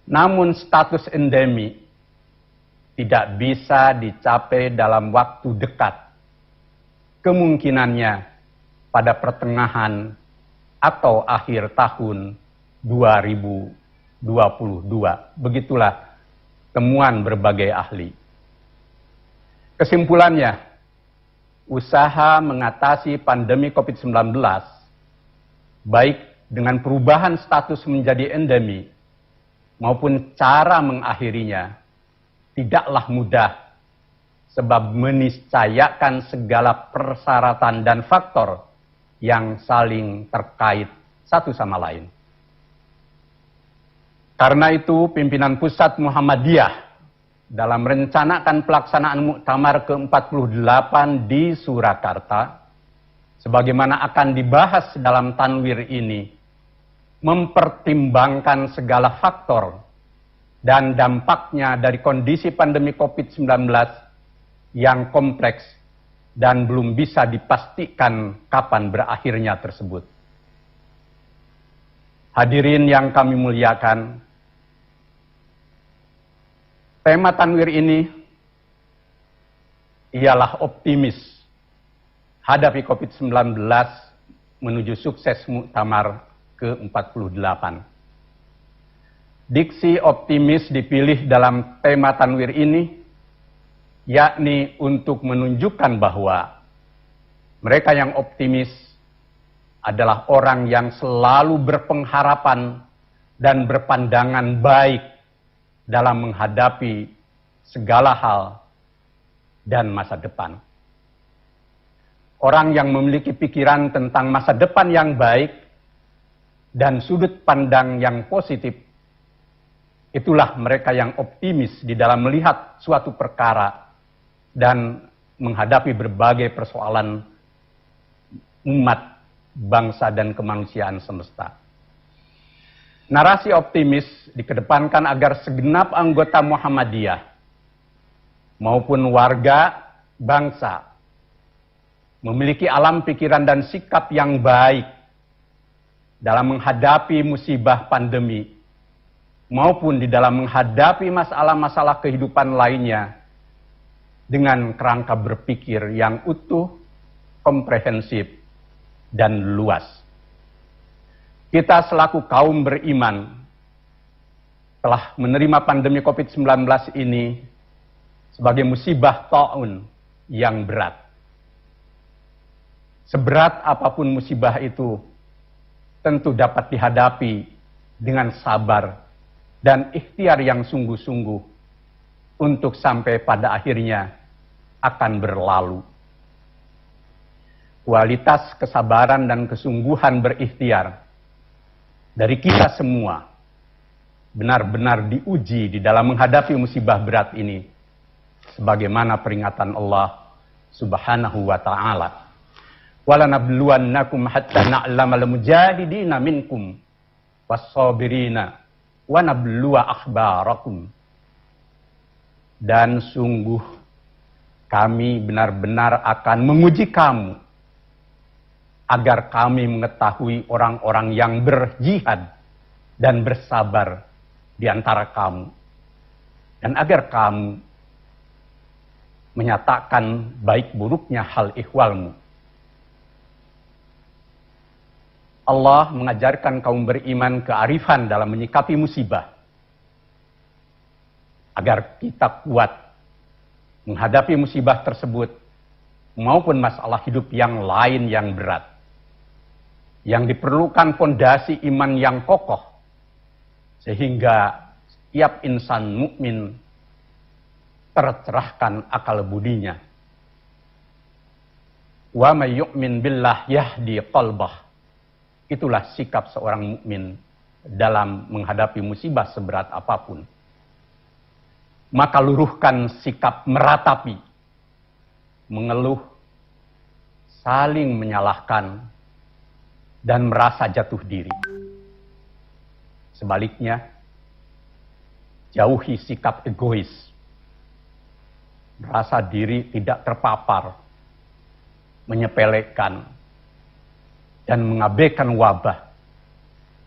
Namun status endemi tidak bisa dicapai dalam waktu dekat. Kemungkinannya pada pertengahan atau akhir tahun 2022. Begitulah temuan berbagai ahli. Kesimpulannya, usaha mengatasi pandemi COVID-19, baik dengan perubahan status menjadi endemi, maupun cara mengakhirinya, tidaklah mudah, sebab meniscayakan segala persyaratan dan faktor yang saling terkait satu sama lain. Karena itu, pimpinan pusat Muhammadiyah dalam merencanakan pelaksanaan Muktamar ke-48 di Surakarta, sebagaimana akan dibahas dalam tanwir ini, mempertimbangkan segala faktor dan dampaknya dari kondisi pandemi COVID-19 yang kompleks dan belum bisa dipastikan kapan berakhirnya tersebut. Hadirin yang kami muliakan, tema tanwir ini ialah optimis hadapi COVID-19 menuju sukses Muktamar ke-48. Diksi optimis dipilih dalam tema tanwir ini, yakni untuk menunjukkan bahwa mereka yang optimis adalah orang yang selalu berpengharapan dan berpandangan baik dalam menghadapi segala hal dan masa depan. Orang yang memiliki pikiran tentang masa depan yang baik dan sudut pandang yang positif, itulah mereka yang optimis di dalam melihat suatu perkara dan menghadapi berbagai persoalan umat, bangsa, dan kemanusiaan semesta. Narasi optimis dikedepankan agar segenap anggota Muhammadiyah maupun warga bangsa memiliki alam pikiran dan sikap yang baik dalam menghadapi musibah pandemi maupun di dalam menghadapi masalah-masalah kehidupan lainnya dengan kerangka berpikir yang utuh, komprehensif, dan luas. Kita selaku kaum beriman telah menerima pandemi COVID-19 ini sebagai musibah ta'un yang berat. Seberat apapun musibah itu, tentu dapat dihadapi dengan sabar dan ikhtiar yang sungguh-sungguh untuk sampai pada akhirnya akan berlalu. Kualitas kesabaran dan kesungguhan berikhtiar dari kita semua benar-benar diuji di dalam menghadapi musibah berat ini, sebagaimana peringatan Allah Subhanahu wa ta'ala. وَلَنَبْلُوَنَّكُمْ حَتَّى نَعْلَمَ الْمُجَاهِدِينَ مِنْكُمْ وَالصَّابِرِينَ وَنَبْلُوَ أَخْبَارَكُمْ. Dan sungguh kami benar-benar akan menguji kamu agar kami mengetahui orang-orang yang berjihad dan bersabar di antara kamu, dan agar kamu menyatakan baik buruknya hal ihwalmu. Allah mengajarkan kaum beriman kearifan dalam menyikapi musibah, agar kita kuat menghadapi musibah tersebut maupun masalah hidup yang lain yang berat, yang diperlukan fondasi iman yang kokoh, sehingga setiap insan mukmin tercerahkan akal budinya. Wa may yu'min billah yahdi qalbah. Itulah sikap seorang mukmin dalam menghadapi musibah seberat apapun. Maka luruhkan sikap meratapi, mengeluh, saling menyalahkan, dan merasa jatuh diri. Sebaliknya, jauhi sikap egois, merasa diri tidak terpapar, menyepelekan, dan mengabaikan wabah,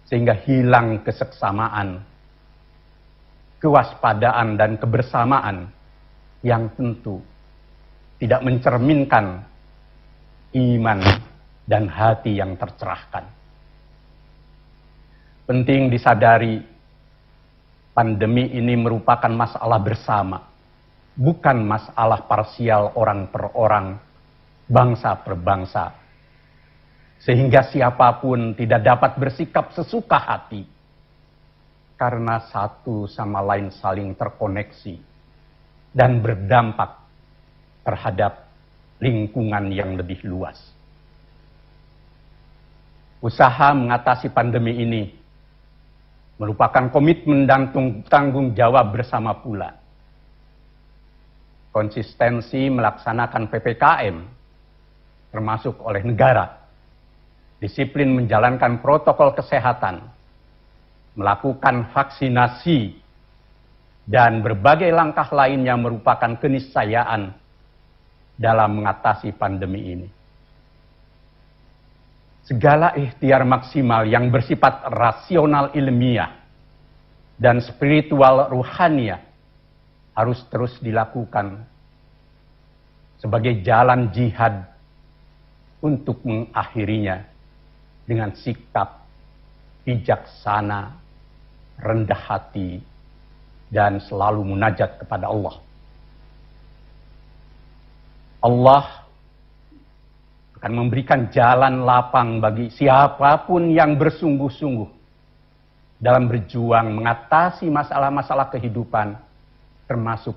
sehingga hilang keseksamaan, kewaspadaan, dan kebersamaan yang tentu tidak mencerminkan iman dan hati yang tercerahkan. Penting disadari, pandemi ini merupakan masalah bersama, bukan masalah parsial orang per orang, bangsa per bangsa. Sehingga siapapun tidak dapat bersikap sesuka hati, karena satu sama lain saling terkoneksi dan berdampak terhadap lingkungan yang lebih luas. Usaha mengatasi pandemi ini merupakan komitmen dan tanggung jawab bersama pula, konsistensi melaksanakan PPKM, termasuk oleh negara, disiplin menjalankan protokol kesehatan, melakukan vaksinasi, dan berbagai langkah lain yang merupakan keniscayaan dalam mengatasi pandemi ini. Segala ikhtiar maksimal yang bersifat rasional ilmiah dan spiritual ruhaniyah harus terus dilakukan sebagai jalan jihad untuk mengakhirinya dengan sikap bijaksana, rendah hati, dan selalu munajat kepada Allah. Allah akan memberikan jalan lapang bagi siapapun yang bersungguh-sungguh dalam berjuang mengatasi masalah-masalah kehidupan, termasuk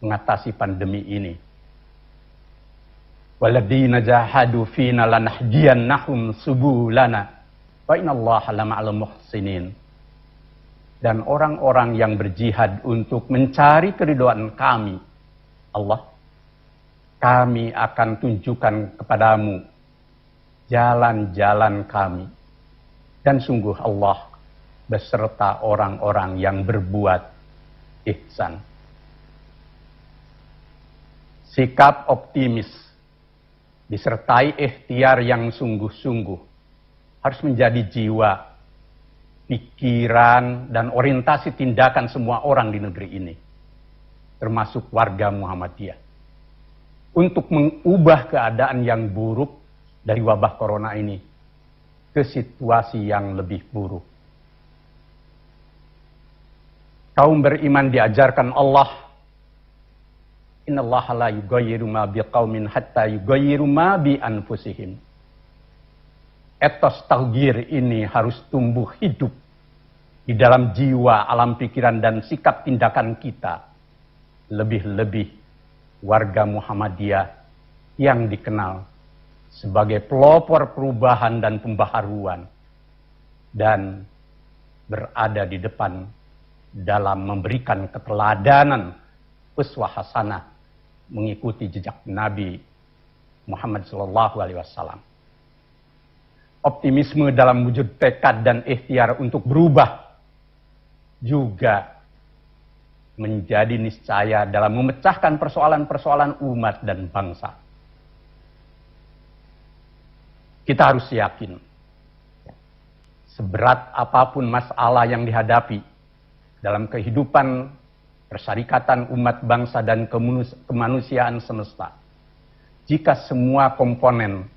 mengatasi pandemi ini. Waladina jahadu fina lanahdiyannahum subulana wa innallaha lama'al muhsinin. Dan orang-orang yang berjihad untuk mencari keridhaan kami, Allah, kami akan tunjukkan kepadamu jalan-jalan kami. Dan sungguh Allah beserta orang-orang yang berbuat ihsan. Sikap optimis disertai ikhtiar yang sungguh-sungguh harus menjadi jiwa, pikiran, dan orientasi tindakan semua orang di negeri ini, termasuk warga Muhammadiyah, untuk mengubah keadaan yang buruk dari wabah corona ini ke situasi yang lebih buruk. Kaum beriman diajarkan Allah, innallaha la yughayyiru ma biqaumin hatta yughayyiru ma bi anfusihim. Etos taghyir ini harus tumbuh hidup di dalam jiwa, alam pikiran, dan sikap tindakan kita. Lebih-lebih warga Muhammadiyah yang dikenal sebagai pelopor perubahan dan pembaharuan, dan berada di depan dalam memberikan keteladanan uswah hasanah mengikuti jejak Nabi Muhammad SAW. Optimisme dalam wujud tekad dan ikhtiar untuk berubah juga menjadi niscaya dalam memecahkan persoalan-persoalan umat dan bangsa. Kita harus yakin, seberat apapun masalah yang dihadapi dalam kehidupan persyarikatan umat bangsa dan kemanusiaan semesta, jika semua komponen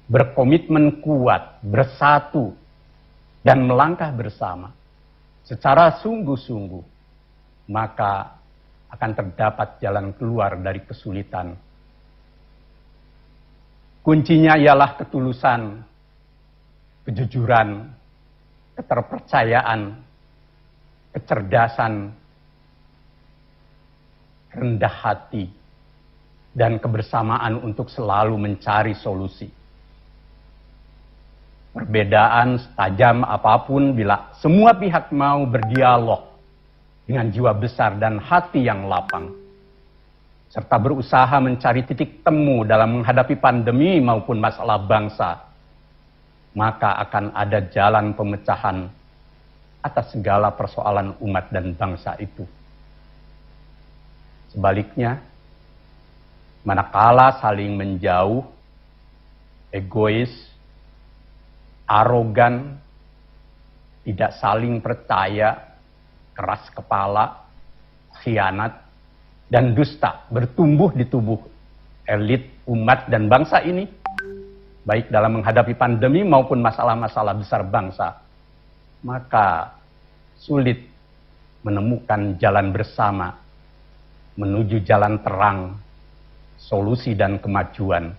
berkomitmen kuat, bersatu, dan melangkah bersama secara sungguh-sungguh, maka akan terdapat jalan keluar dari kesulitan. Kuncinya ialah ketulusan, kejujuran, keterpercayaan, kecerdasan, rendah hati, dan kebersamaan untuk selalu mencari solusi. Perbedaan setajam apapun, bila semua pihak mau berdialog dengan jiwa besar dan hati yang lapang, serta berusaha mencari titik temu dalam menghadapi pandemi maupun masalah bangsa, maka akan ada jalan pemecahan atas segala persoalan umat dan bangsa itu. Sebaliknya, manakala saling menjauh, egois, arogan, tidak saling percaya, keras kepala, khianat, dan dusta bertumbuh di tubuh elit umat dan bangsa ini, baik dalam menghadapi pandemi maupun masalah-masalah besar bangsa, maka sulit menemukan jalan bersama menuju jalan terang, solusi dan kemajuan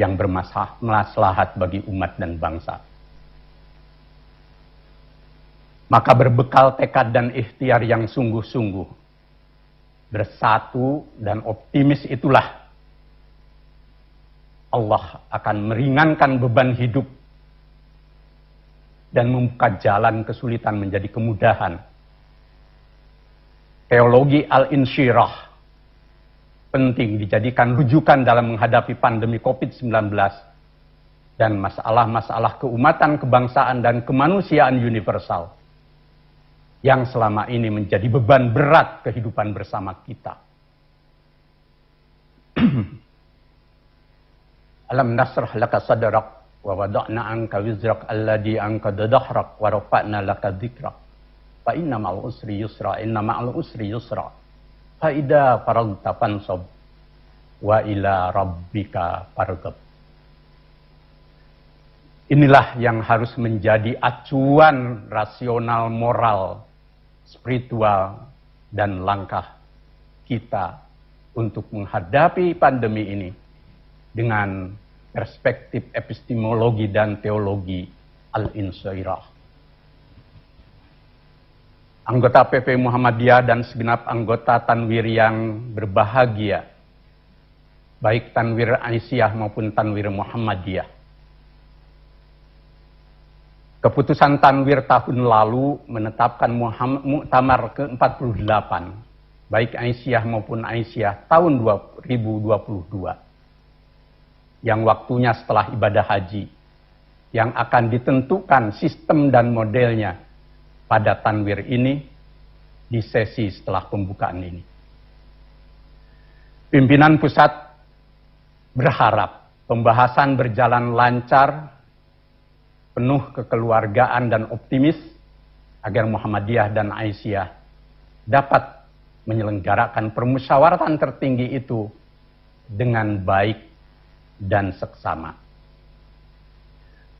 yang bermaslahat bagi umat dan bangsa. Maka berbekal tekad dan ikhtiar yang sungguh-sungguh, bersatu dan optimis itulah Allah akan meringankan beban hidup dan membuka jalan kesulitan menjadi kemudahan. Teologi al-insyirah penting dijadikan rujukan dalam menghadapi pandemi COVID-19 dan masalah-masalah keumatan, kebangsaan, dan kemanusiaan universal yang selama ini menjadi beban berat kehidupan bersama kita. Alam nasrah laka sadrak wa wada'na anka wizrak alladhi anqadha dhahrak wa rafa'na laka dhikrak fa inna ma'al usri yusra inna ma'al usri yusra fa idza faragta fansab wa ila rabbika farghab. Inilah yang harus menjadi acuan rasional, moral, spiritual, dan langkah kita untuk menghadapi pandemi ini dengan perspektif epistemologi dan teologi al-insyirah. Anggota PP Muhammadiyah dan segenap anggota Tanwir yang berbahagia, baik Tanwir Aisyah maupun Tanwir Muhammadiyah. Keputusan Tanwir tahun lalu menetapkan Muktamar ke-48, baik Aisyah maupun Aisyah tahun 2022. Yang waktunya setelah ibadah haji, yang akan ditentukan sistem dan modelnya pada Tanwir ini di sesi setelah pembukaan ini. Pimpinan pusat berharap pembahasan berjalan lancar, penuh kekeluargaan dan optimis agar Muhammadiyah dan Aisyah dapat menyelenggarakan permusyawaratan tertinggi itu dengan baik dan seksama.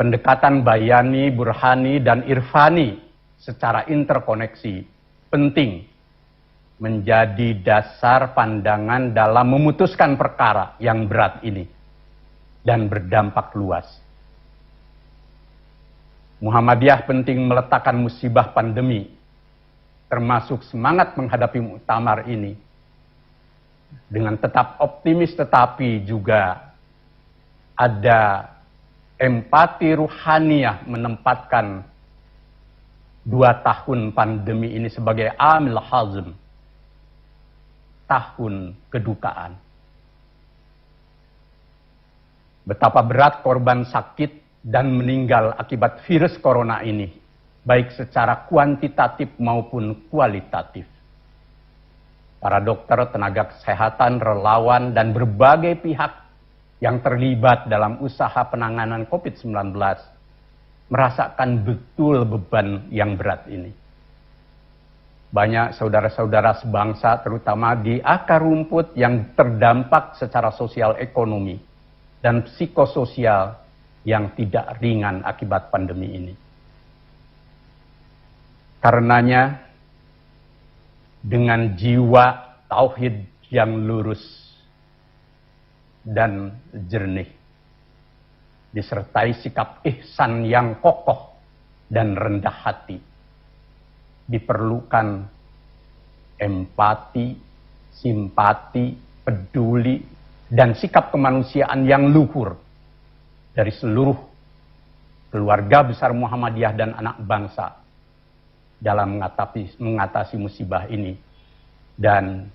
Pendekatan bayani, burhani, dan irfani secara interkoneksi penting menjadi dasar pandangan dalam memutuskan perkara yang berat ini dan berdampak luas. Muhammadiyah penting meletakkan musibah pandemi, termasuk semangat menghadapi muktamar ini, dengan tetap optimis tetapi juga ada empati ruhaniyah menempatkan 2 tahun pandemi ini sebagai amil hazm, tahun kedukaan. Betapa berat korban sakit dan meninggal akibat virus corona ini, baik secara kuantitatif maupun kualitatif. Para dokter, tenaga kesehatan, relawan, dan berbagai pihak yang terlibat dalam usaha penanganan COVID-19 merasakan betul beban yang berat ini. Banyak saudara-saudara sebangsa, terutama di akar rumput yang terdampak secara sosial ekonomi dan psikososial yang tidak ringan akibat pandemi ini. Karenanya, dengan jiwa tauhid yang lurus dan jernih, disertai sikap ihsan yang kokoh dan rendah hati, diperlukan empati, simpati, peduli, dan sikap kemanusiaan yang luhur dari seluruh keluarga besar Muhammadiyah dan anak bangsa dalam mengatasi musibah ini dan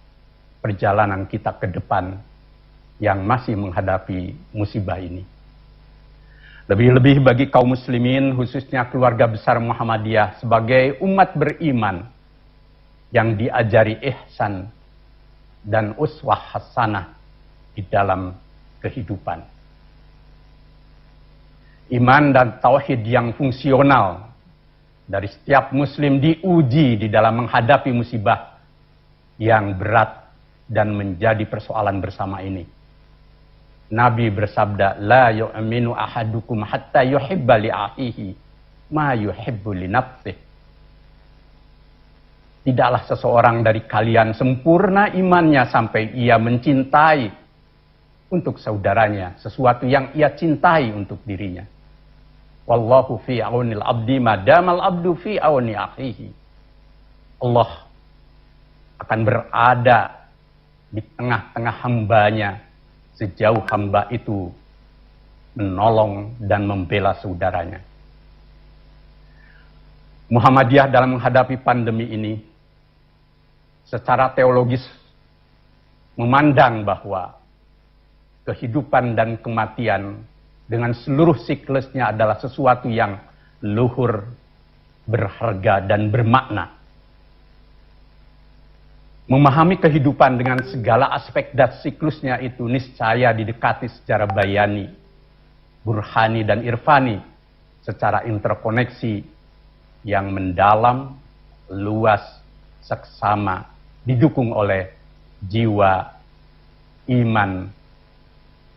perjalanan kita ke depan yang masih menghadapi musibah ini. Lebih-lebih bagi kaum muslimin, khususnya keluarga besar Muhammadiyah sebagai umat beriman yang diajari ihsan dan uswah hasanah di dalam kehidupan. Iman dan tauhid yang fungsional dari setiap muslim diuji di dalam menghadapi musibah yang berat dan menjadi persoalan bersama ini. Nabi bersabda, la yu'minu ahadukum hatta yuhibba li akhihi ma yuhibbu li nafsihi. Tidaklah seseorang dari kalian sempurna imannya sampai ia mencintai untuk saudaranya sesuatu yang ia cintai untuk dirinya. Wallahu fi aunil abdi madamal abdu fi auni akhihi. Allah akan berada di tengah-tengah hambanya sejauh hamba itu menolong dan membela saudaranya. Muhammadiyah dalam menghadapi pandemi ini secara teologis memandang bahwa kehidupan dan kematian dengan seluruh siklusnya adalah sesuatu yang luhur, berharga, dan bermakna. Memahami kehidupan dengan segala aspek dan siklusnya itu niscaya didekati secara bayani, burhani, dan irfani secara interkoneksi yang mendalam, luas, seksama, didukung oleh jiwa, iman,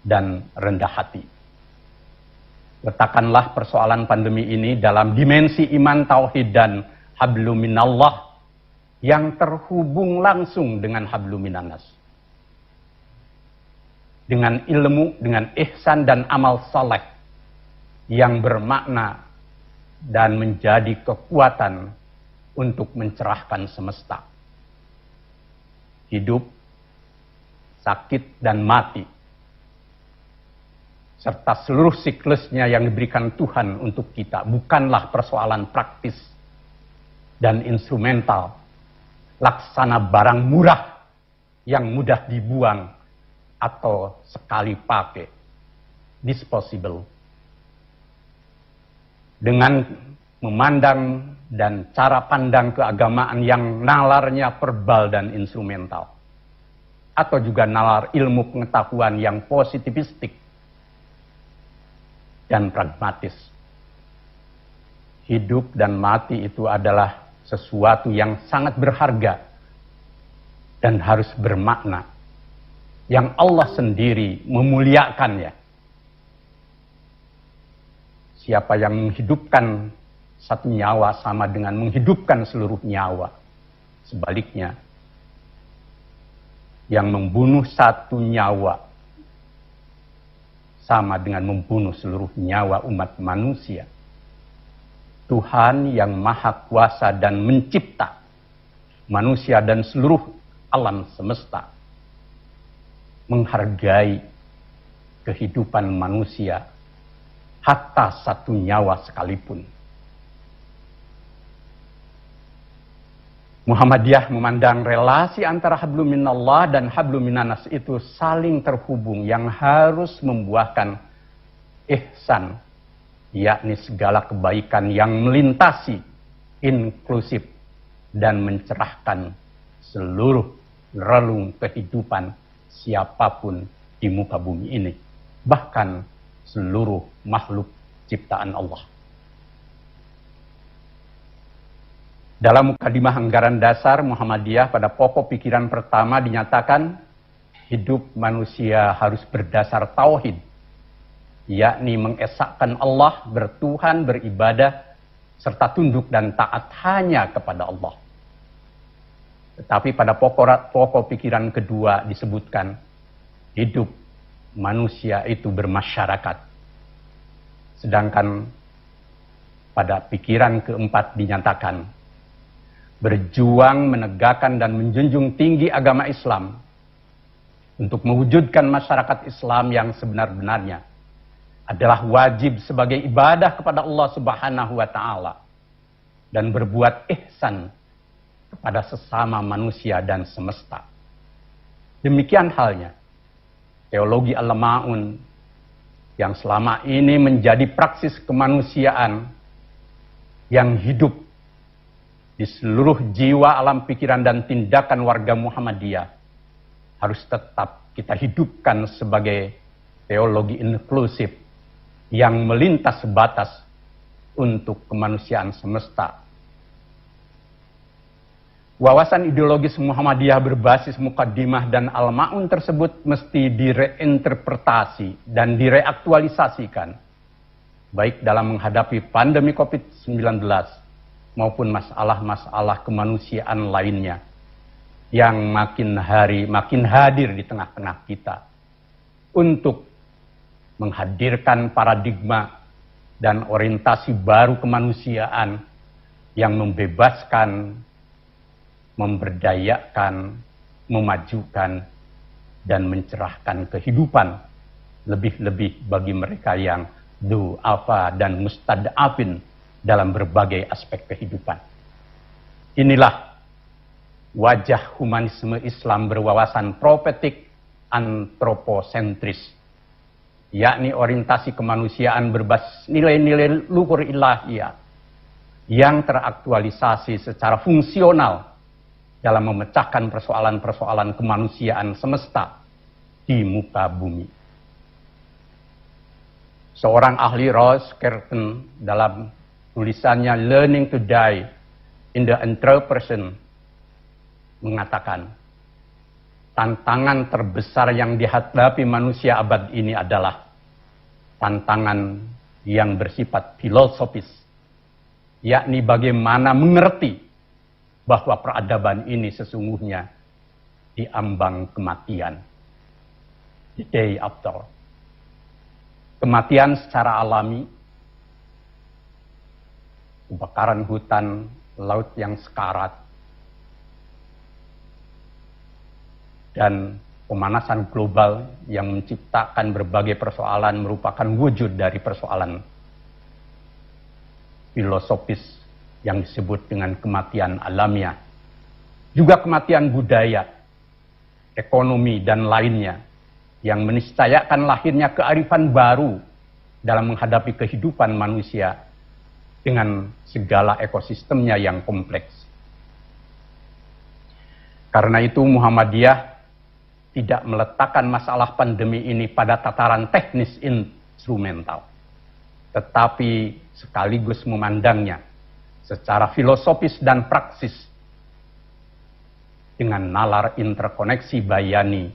dan rendah hati. Letakkanlah persoalan pandemi ini dalam dimensi iman, tauhid, dan hablum minallah yang terhubung langsung dengan hablum minannas. Dengan ilmu, dengan ihsan dan amal saleh yang bermakna dan menjadi kekuatan untuk mencerahkan semesta. Hidup, sakit, dan mati, serta seluruh siklusnya yang diberikan Tuhan untuk kita bukanlah persoalan praktis dan instrumental, laksana barang murah yang mudah dibuang atau sekali pakai, disposable. Dengan memandang dan cara pandang keagamaan yang nalarnya verbal dan instrumental, atau juga nalar ilmu pengetahuan yang positivistik dan pragmatis. Hidup dan mati itu adalah sesuatu yang sangat berharga dan harus bermakna, yang Allah sendiri memuliakannya. Siapa yang menghidupkan satu nyawa sama dengan menghidupkan seluruh nyawa. Sebaliknya, yang membunuh satu nyawa sama dengan membunuh seluruh nyawa umat manusia. Tuhan yang maha kuasa dan mencipta manusia dan seluruh alam semesta menghargai kehidupan manusia hatta satu nyawa sekalipun. Muhammadiyah memandang relasi antara hablum minallah dan hablum minannas itu saling terhubung yang harus membuahkan ihsan, yakni segala kebaikan yang melintasi, inklusif, dan mencerahkan seluruh relung kehidupan siapapun di muka bumi ini, bahkan seluruh makhluk ciptaan Allah. Dalam mukadimah anggaran dasar Muhammadiyah pada pokok pikiran pertama dinyatakan hidup manusia harus berdasar tauhid, yakni mengesahkan Allah, bertuhan, beribadah, serta tunduk dan taat hanya kepada Allah. Tetapi pada pokok pikiran kedua disebutkan hidup manusia itu bermasyarakat. Sedangkan pada pikiran keempat dinyatakan berjuang menegakkan dan menjunjung tinggi agama Islam untuk mewujudkan masyarakat Islam yang sebenar-benarnya adalah wajib sebagai ibadah kepada Allah Subhanahu wa taala dan berbuat ihsan kepada sesama manusia dan semesta. Demikian halnya teologi al-Ma'un yang selama ini menjadi praksis kemanusiaan yang hidup di seluruh jiwa, alam pikiran, dan tindakan warga Muhammadiyah harus tetap kita hidupkan sebagai teologi inklusif yang melintas batas untuk kemanusiaan semesta. Wawasan ideologis Muhammadiyah berbasis mukaddimah dan al-Ma'un tersebut mesti direinterpretasi dan direaktualisasikan, baik dalam menghadapi pandemi COVID-19 maupun masalah-masalah kemanusiaan lainnya yang makin hari makin hadir di tengah-tengah kita untuk menghadirkan paradigma dan orientasi baru kemanusiaan yang membebaskan, memberdayakan, memajukan, dan mencerahkan kehidupan lebih-lebih bagi mereka yang du'afa dan mustad'afin dalam berbagai aspek kehidupan. Inilah wajah humanisme Islam berwawasan profetik antroposentris, yakni orientasi kemanusiaan berbasis nilai-nilai luhur ilahiyah yang teraktualisasi secara fungsional dalam memecahkan persoalan-persoalan kemanusiaan semesta di muka bumi. Seorang ahli Ross Curtin dalam tulisannya Learning to Die in the Anthropocene mengatakan, tantangan terbesar yang dihadapi manusia abad ini adalah tantangan yang bersifat filosofis, yakni bagaimana mengerti bahwa peradaban ini sesungguhnya diambang kematian. The day after. Kematian secara alami, kebakaran hutan, laut yang sekarat, dan pemanasan global yang menciptakan berbagai persoalan merupakan wujud dari persoalan filosofis yang disebut dengan kematian alamiah. Juga kematian budaya, ekonomi, dan lainnya yang meniscayakan lahirnya kearifan baru dalam menghadapi kehidupan manusia dengan segala ekosistemnya yang kompleks. Karena itu Muhammadiyah tidak meletakkan masalah pandemi ini pada tataran teknis instrumental, tetapi sekaligus memandangnya secara filosofis dan praksis dengan nalar interkoneksi bayani,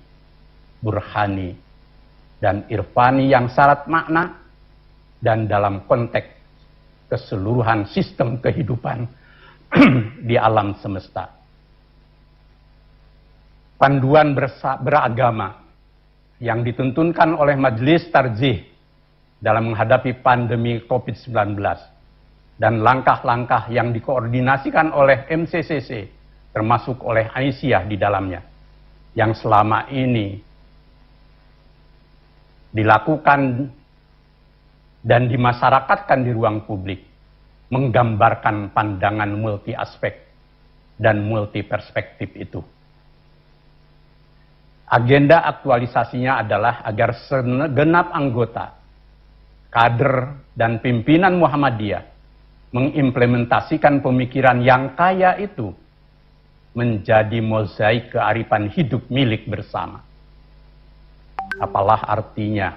burhani, dan irfani yang syarat makna dan dalam konteks keseluruhan sistem kehidupan di alam semesta. Panduan beragama yang dituntunkan oleh Majelis Tarjih dalam menghadapi pandemi COVID-19 dan langkah-langkah yang dikoordinasikan oleh MCCC termasuk oleh Aisyah di dalamnya yang selama ini dilakukan dan dimasyarakatkan di ruang publik menggambarkan pandangan multi aspek dan multi perspektif itu. Agenda aktualisasinya adalah agar segenap anggota, kader, dan pimpinan Muhammadiyah mengimplementasikan pemikiran yang kaya itu menjadi mozaik kearifan hidup milik bersama. Apalah artinya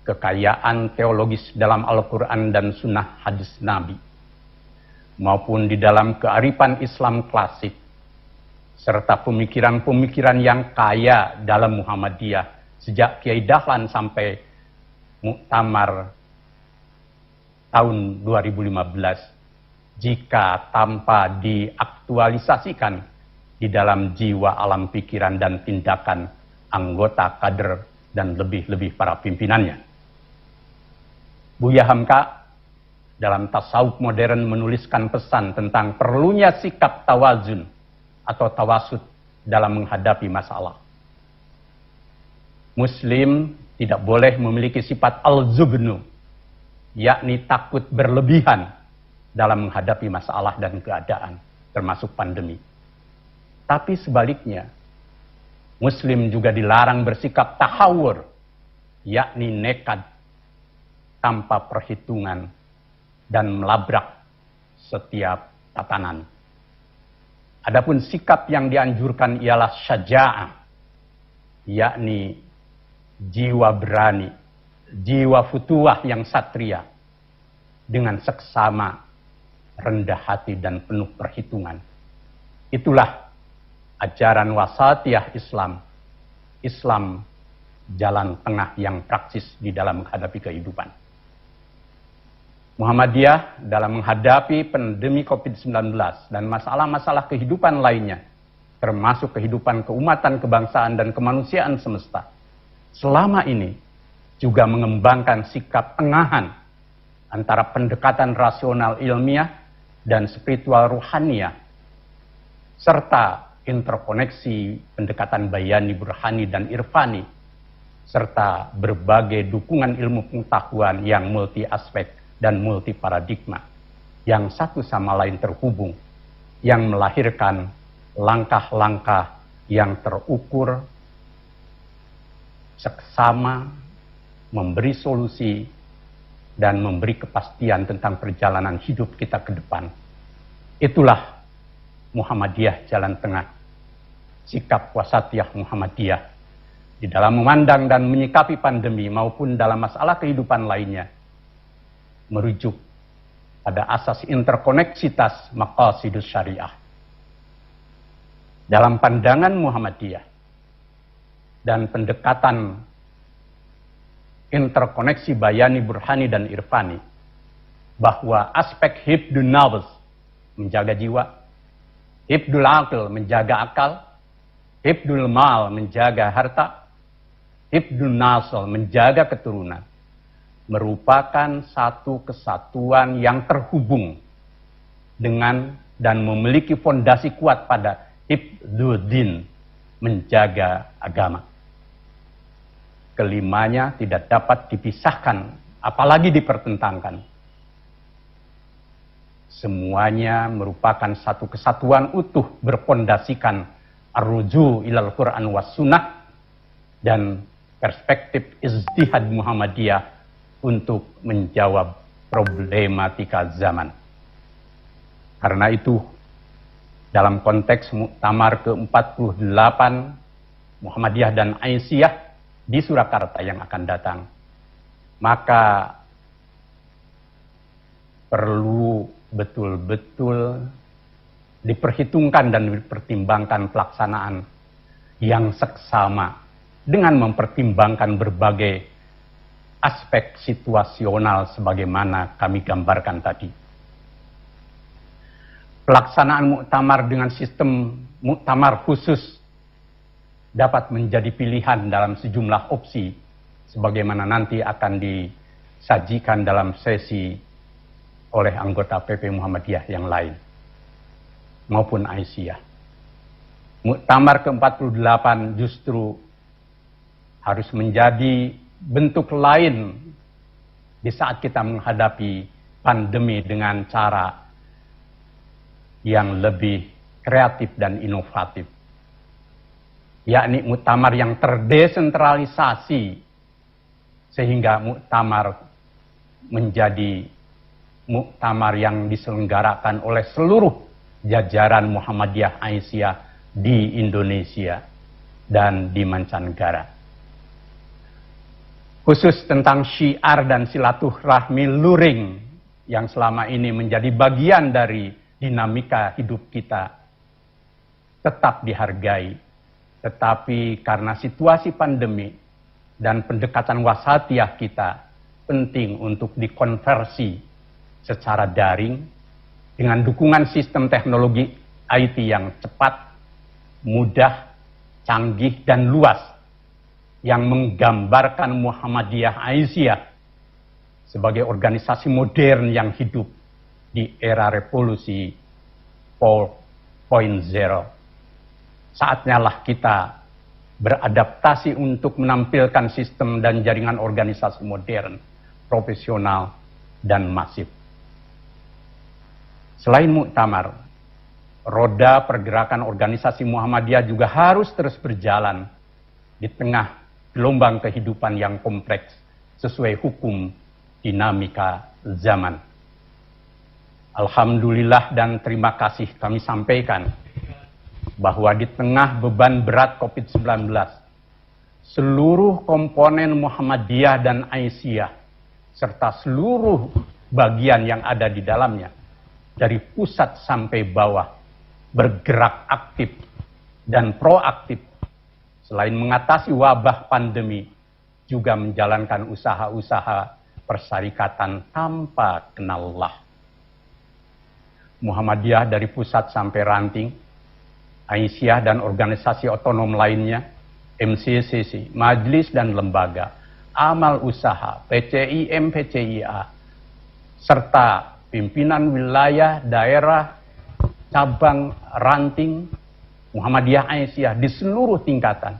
kekayaan teologis dalam Al-Quran dan Sunnah hadis Nabi, maupun di dalam kearifan Islam klasik, serta pemikiran-pemikiran yang kaya dalam Muhammadiyah sejak Kiai Dahlan sampai Muktamar tahun 2015, jika tanpa diaktualisasikan di dalam jiwa alam pikiran dan tindakan anggota kader dan lebih-lebih para pimpinannya. Buya Hamka dalam tasawuf modern menuliskan pesan tentang perlunya sikap tawazun atau tawasud dalam menghadapi masalah. Muslim tidak boleh memiliki sifat al-zubnu, yakni takut berlebihan dalam menghadapi masalah dan keadaan, termasuk pandemi. Tapi sebaliknya, Muslim juga dilarang bersikap tahawur, yakni nekat, tanpa perhitungan, dan melabrak setiap tatanan. Adapun sikap yang dianjurkan ialah syaja'ah, yakni jiwa berani, jiwa futuwah yang satria, dengan seksama, rendah hati dan penuh perhitungan. Itulah ajaran wasatiyah Islam, Islam jalan tengah yang praksis di dalam menghadapi kehidupan. Muhammadiyah dalam menghadapi pandemi COVID-19 dan masalah-masalah kehidupan lainnya, termasuk kehidupan keumatan, kebangsaan, dan kemanusiaan semesta, selama ini juga mengembangkan sikap tengahan antara pendekatan rasional ilmiah dan spiritual ruhaniyah, serta interkoneksi pendekatan bayani, burhani, dan irfani, serta berbagai dukungan ilmu pengetahuan yang multi aspek dan multi paradigma, yang satu sama lain terhubung, yang melahirkan langkah-langkah yang terukur, seksama, memberi solusi, dan memberi kepastian tentang perjalanan hidup kita ke depan. Itulah Muhammadiyah jalan tengah, sikap wasatiyah Muhammadiyah di dalam memandang dan menyikapi pandemi maupun dalam masalah kehidupan lainnya, merujuk pada asas interkoneksitas maqasidus syariah. Dalam pandangan Muhammadiyah dan pendekatan interkoneksi bayani, burhani, dan irfani, bahwa aspek hifdun nafs, menjaga jiwa, hifdul aql, menjaga akal, hifdul mal, menjaga harta, hifdun nasl, menjaga keturunan, merupakan satu kesatuan yang terhubung dengan dan memiliki fondasi kuat pada hifduddin, menjaga agama. Kelimanya tidak dapat dipisahkan, apalagi dipertentangkan. Semuanya merupakan satu kesatuan utuh berfondasikan ar-ruju ilal Quran was sunnah dan perspektif ijtihad Muhammadiyah untuk menjawab problematika zaman. Karena itu, dalam konteks Muktamar ke-48 Muhammadiyah dan Aisyah di Surakarta yang akan datang, maka perlu betul-betul diperhitungkan dan dipertimbangkan pelaksanaan yang seksama dengan mempertimbangkan berbagai aspek situasional sebagaimana kami gambarkan tadi. Pelaksanaan muktamar dengan sistem muktamar khusus dapat menjadi pilihan dalam sejumlah opsi sebagaimana nanti akan disajikan dalam sesi oleh anggota PP Muhammadiyah yang lain maupun Aisyah. Muktamar ke-48 justru harus menjadi bentuk lain di saat kita menghadapi pandemi dengan cara yang lebih kreatif dan inovatif, yakni muktamar yang terdesentralisasi sehingga muktamar menjadi muktamar yang diselenggarakan oleh seluruh jajaran Muhammadiyah Aisyah di Indonesia dan di mancanegara. Khusus tentang syiar dan silaturahmi luring yang selama ini menjadi bagian dari dinamika hidup kita tetap dihargai, tetapi karena situasi pandemi dan pendekatan wasatiyah kita penting untuk dikonversi secara daring dengan dukungan sistem teknologi IT yang cepat, mudah, canggih, dan luas yang menggambarkan Muhammadiyah Aisyah sebagai organisasi modern yang hidup di era revolusi 4.0. Saatnya lah kita beradaptasi untuk menampilkan sistem dan jaringan organisasi modern, profesional, dan masif. Selain muktamar, roda pergerakan organisasi Muhammadiyah juga harus terus berjalan di tengah gelombang kehidupan yang kompleks sesuai hukum dinamika zaman. Alhamdulillah dan terima kasih kami sampaikan bahwa di tengah beban berat COVID-19, seluruh komponen Muhammadiyah dan Aisyah serta seluruh bagian yang ada di dalamnya dari pusat sampai bawah bergerak aktif dan proaktif. Selain mengatasi wabah pandemi, juga menjalankan usaha-usaha persyarikatan tanpa kenal lelah. Muhammadiyah dari pusat sampai ranting, Aisyah dan organisasi otonom lainnya, MCCC, majelis dan lembaga, amal usaha, PCI, MPCIA, serta pimpinan wilayah, daerah, cabang, ranting, Muhammadiyah Aisyah di seluruh tingkatan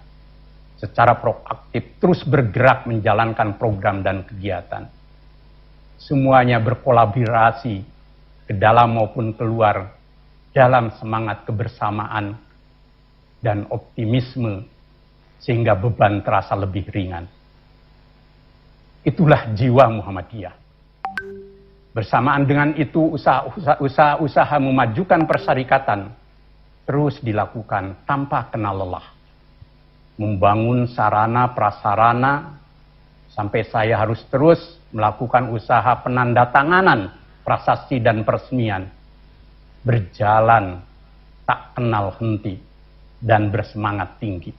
secara proaktif terus bergerak menjalankan program dan kegiatan. Semuanya berkolaborasi ke dalam maupun keluar dalam semangat kebersamaan, dan optimisme sehingga beban terasa lebih ringan. Itulah jiwa Muhammadiyah. Bersamaan dengan itu usaha memajukan persyarikatan terus dilakukan tanpa kenal lelah. Membangun sarana prasarana sampai saya harus terus melakukan usaha penandatanganan prasasti dan peresmian. Berjalan tak kenal henti dan bersemangat tinggi.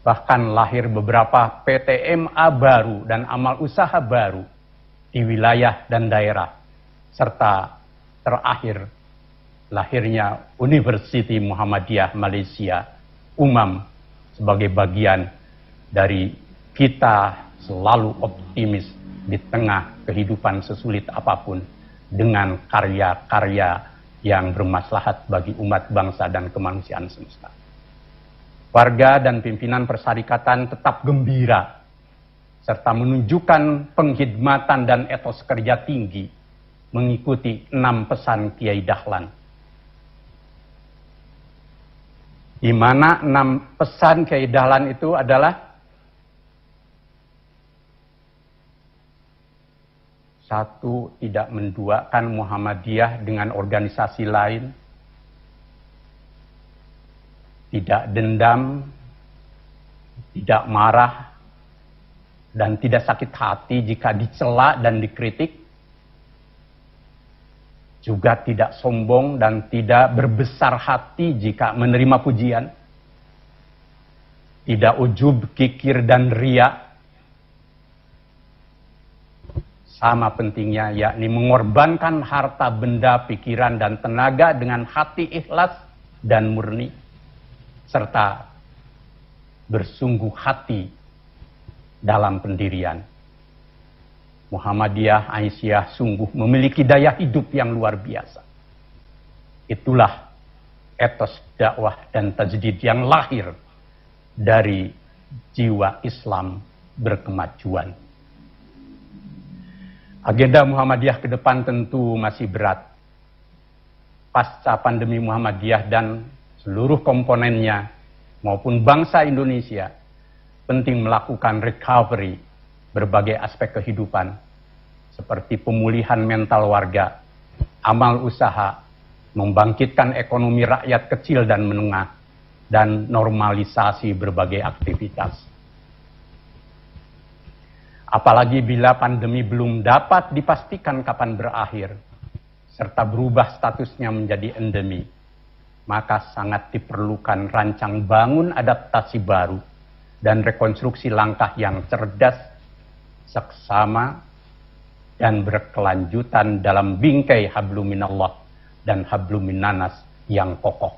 Bahkan lahir beberapa PTMA baru dan amal usaha baru di wilayah dan daerah, serta terakhir lahirnya Universiti Muhammadiyah Malaysia, UMAM, sebagai bagian dari kita selalu optimis di tengah kehidupan sesulit apapun dengan karya-karya yang bermaslahat bagi umat bangsa dan kemanusiaan semesta. Warga dan pimpinan persyarikatan tetap gembira serta menunjukkan penghidmatan dan etos kerja tinggi mengikuti 6 pesan Kiai Dahlan. Di mana 6 pesan Kiai Dahlan itu adalah: 1. Tidak menduakan Muhammadiyah dengan organisasi lain. Tidak dendam, tidak marah, dan tidak sakit hati jika dicela dan dikritik. Juga tidak sombong dan tidak berbesar hati jika menerima pujian. Tidak ujub, kikir, dan riya. Sama pentingnya, yakni mengorbankan harta, benda, pikiran, dan tenaga dengan hati ikhlas dan murni, serta bersungguh hati dalam pendirian. Muhammadiyah Aisyah sungguh memiliki daya hidup yang luar biasa. Itulah etos dakwah dan tajdid yang lahir dari jiwa Islam berkemajuan. Agenda Muhammadiyah ke depan tentu masih berat. Pasca pandemi Muhammadiyah dan seluruh komponennya maupun bangsa Indonesia penting melakukan recovery berbagai aspek kehidupan seperti pemulihan mental warga, amal usaha, membangkitkan ekonomi rakyat kecil dan menengah, dan normalisasi berbagai aktivitas. Apalagi bila pandemi belum dapat dipastikan kapan berakhir, serta berubah statusnya menjadi endemi, maka sangat diperlukan rancang bangun adaptasi baru dan rekonstruksi langkah yang cerdas, seksama, dan berkelanjutan dalam bingkai hablum minallah dan hablum minannas yang kokoh.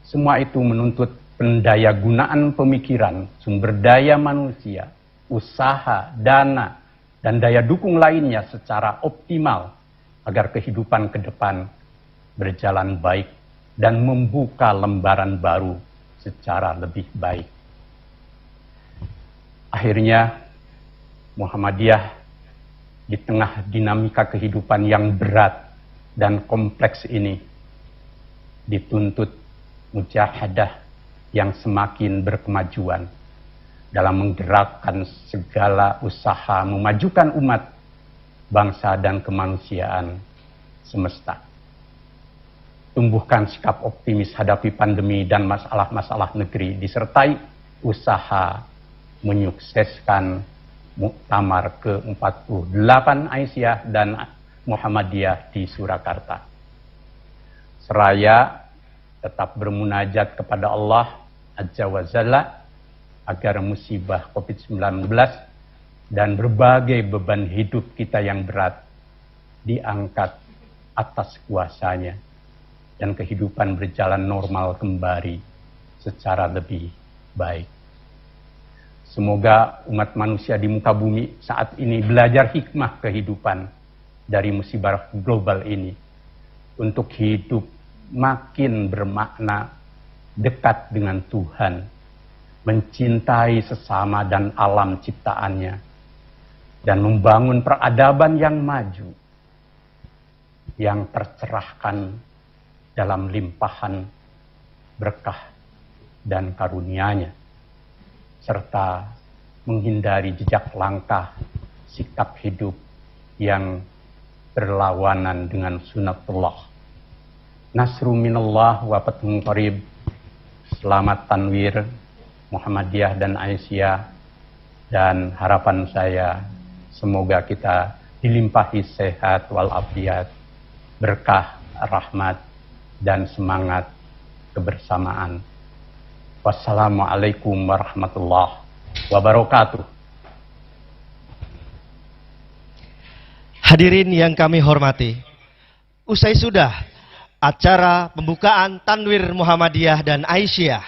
Semua itu menuntut pendayagunaan pemikiran, sumber daya manusia, usaha, dana, dan daya dukung lainnya secara optimal agar kehidupan ke depan berjalan baik dan membuka lembaran baru secara lebih baik. Akhirnya, Muhammadiyah di tengah dinamika kehidupan yang berat dan kompleks ini dituntut mujahadah yang semakin berkemajuan dalam menggerakkan segala usaha memajukan umat, bangsa, dan kemanusiaan semesta. Tumbuhkan sikap optimis hadapi pandemi dan masalah-masalah negeri, disertai usaha menyukseskan Muktamar ke-48 Aisyah dan Muhammadiyah di Surakarta. Seraya tetap bermunajat kepada Allah Azza wa Jalla agar musibah COVID-19 dan berbagai beban hidup kita yang berat diangkat atas kuasanya dan kehidupan berjalan normal kembali secara lebih baik. Semoga umat manusia di muka bumi saat ini belajar hikmah kehidupan dari musibah global ini untuk hidup makin bermakna, dekat dengan Tuhan, mencintai sesama dan alam ciptaannya, dan membangun peradaban yang maju, yang tercerahkan dalam limpahan berkah dan karunia-Nya, serta menghindari jejak langkah sikap hidup yang berlawanan dengan sunatullah. Nasru minallah wa fathun qarib. Selamat Tanwir, Muhammadiyah dan Aisyah, dan harapan saya semoga kita dilimpahi sehat walafiat, berkah, rahmat, dan semangat kebersamaan. Wassalamualaikum warahmatullahi wabarakatuh. Hadirin yang kami hormati, usai sudah acara pembukaan Tanwir Muhammadiyah dan Aisyah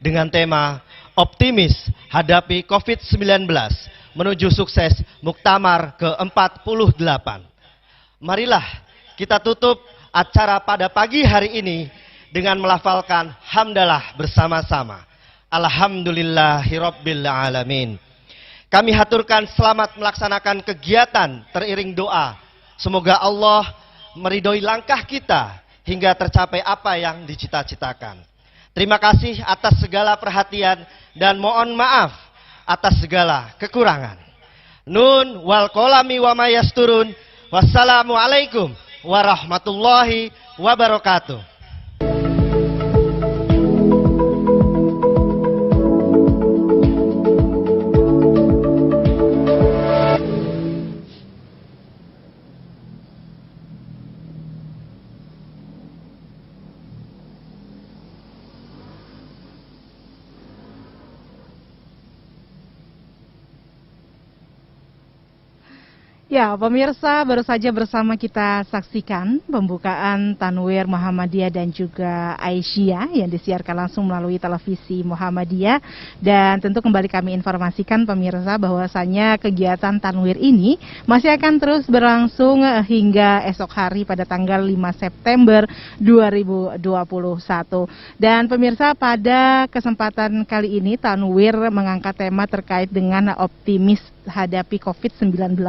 dengan tema Optimis Hadapi COVID-19 menuju sukses Muktamar ke-48. Marilah kita tutup acara pada pagi hari ini dengan melafalkan hamdalah bersama-sama. Alhamdulillahirabbil alamin. Kami haturkan selamat melaksanakan kegiatan teriring doa. Semoga Allah meridhoi langkah kita hingga tercapai apa yang dicita-citakan. Terima kasih atas segala perhatian dan mohon maaf atas segala kekurangan. Nun wal qalami wa ma yasturun. Wassalamualaikum warahmatullahi wabarakatuh. Ya, pemirsa, baru saja bersama kita saksikan pembukaan Tanwir Muhammadiyah dan juga Aisyah yang disiarkan langsung melalui televisi Muhammadiyah. Dan tentu kembali kami informasikan pemirsa bahwasanya kegiatan Tanwir ini masih akan terus berlangsung hingga esok hari pada tanggal 5 September 2021. Dan pemirsa, pada kesempatan kali ini Tanwir mengangkat tema terkait dengan optimis hadapi COVID-19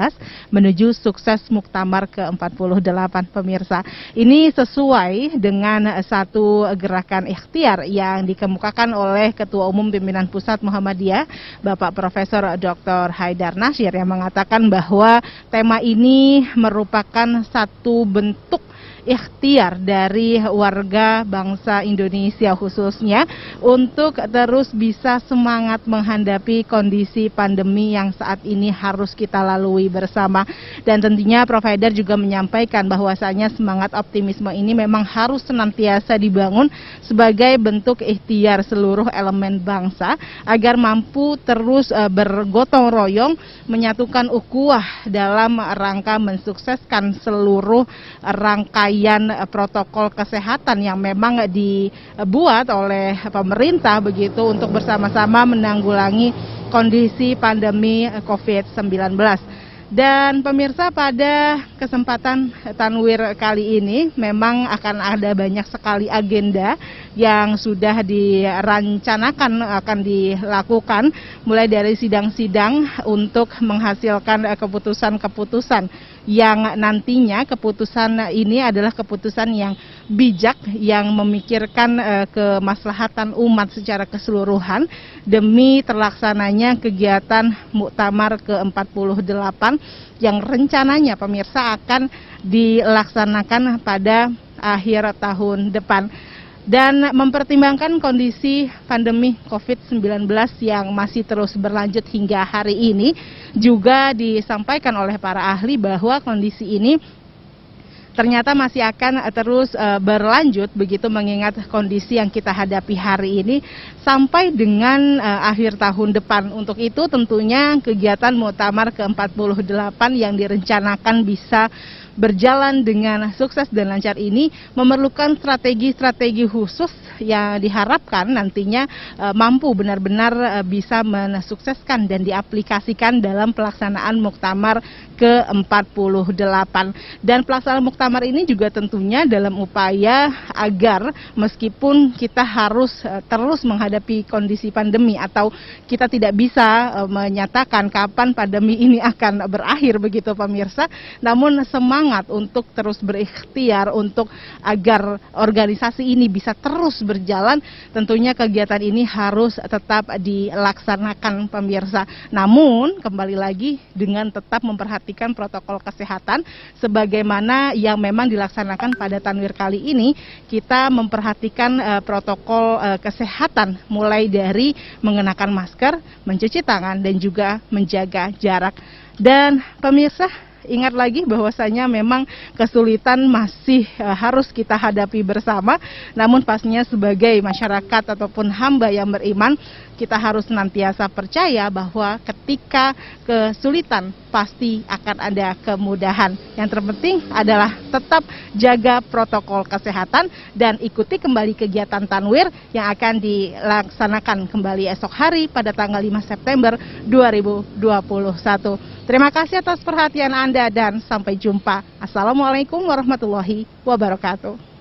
menuju sukses Muktamar ke-48 pemirsa. Ini sesuai dengan satu gerakan ikhtiar yang dikemukakan oleh Ketua Umum Pimpinan Pusat Muhammadiyah, Bapak Profesor Dr. Haidar Nasir, yang mengatakan bahwa tema ini merupakan satu bentuk ikhtiar dari warga bangsa Indonesia khususnya untuk terus bisa semangat menghadapi kondisi pandemi yang saat ini harus kita lalui bersama. Dan tentunya Prof. Haidar juga menyampaikan bahwasanya semangat optimisme ini memang harus senantiasa dibangun sebagai bentuk ikhtiar seluruh elemen bangsa agar mampu terus bergotong royong menyatukan ukhuwah dalam rangka mensukseskan seluruh rangkaian protokol kesehatan yang memang dibuat oleh pemerintah begitu untuk bersama-sama menanggulangi kondisi pandemi COVID-19. Dan pemirsa, pada kesempatan Tanwir kali ini memang akan ada banyak sekali agenda yang sudah dirancanakan akan dilakukan, mulai dari sidang-sidang untuk menghasilkan keputusan-keputusan yang nantinya keputusan ini adalah keputusan yang bijak, yang memikirkan kemaslahatan umat secara keseluruhan demi terlaksananya kegiatan Muktamar ke-48 yang rencananya pemirsa akan dilaksanakan pada akhir tahun depan. Dan mempertimbangkan kondisi pandemi COVID-19 yang masih terus berlanjut hingga hari ini, juga disampaikan oleh para ahli bahwa kondisi ini ternyata masih akan terus berlanjut begitu, mengingat kondisi yang kita hadapi hari ini sampai dengan akhir tahun depan. Untuk itu tentunya kegiatan Muktamar ke-48 yang direncanakan bisa berjalan dengan sukses dan lancar ini memerlukan strategi-strategi khusus yang diharapkan nantinya mampu benar-benar bisa mensukseskan dan diaplikasikan dalam pelaksanaan Muktamar ke-48. Dan pelaksanaan Muktamar ini juga tentunya dalam upaya agar meskipun kita harus terus menghadapi kondisi pandemi atau kita tidak bisa menyatakan kapan pandemi ini akan berakhir begitu pemirsa, namun semangat semangat untuk terus berikhtiar untuk agar organisasi ini bisa terus berjalan, tentunya kegiatan ini harus tetap dilaksanakan pemirsa. Namun kembali lagi dengan tetap memperhatikan protokol kesehatan sebagaimana yang memang dilaksanakan pada Tanwir kali ini. Kita memperhatikan protokol kesehatan mulai dari mengenakan masker, mencuci tangan dan juga menjaga jarak. Dan pemirsa, ingat lagi bahwasanya memang kesulitan masih harus kita hadapi bersama, namun pastinya sebagai masyarakat ataupun hamba yang beriman, kita harus senantiasa percaya bahwa ketika kesulitan pasti akan ada kemudahan. Yang terpenting adalah tetap jaga protokol kesehatan dan ikuti kembali kegiatan Tanwir yang akan dilaksanakan kembali esok hari pada tanggal 5 September 2021. Terima kasih atas perhatian Anda dan sampai jumpa. Assalamualaikum warahmatullahi wabarakatuh.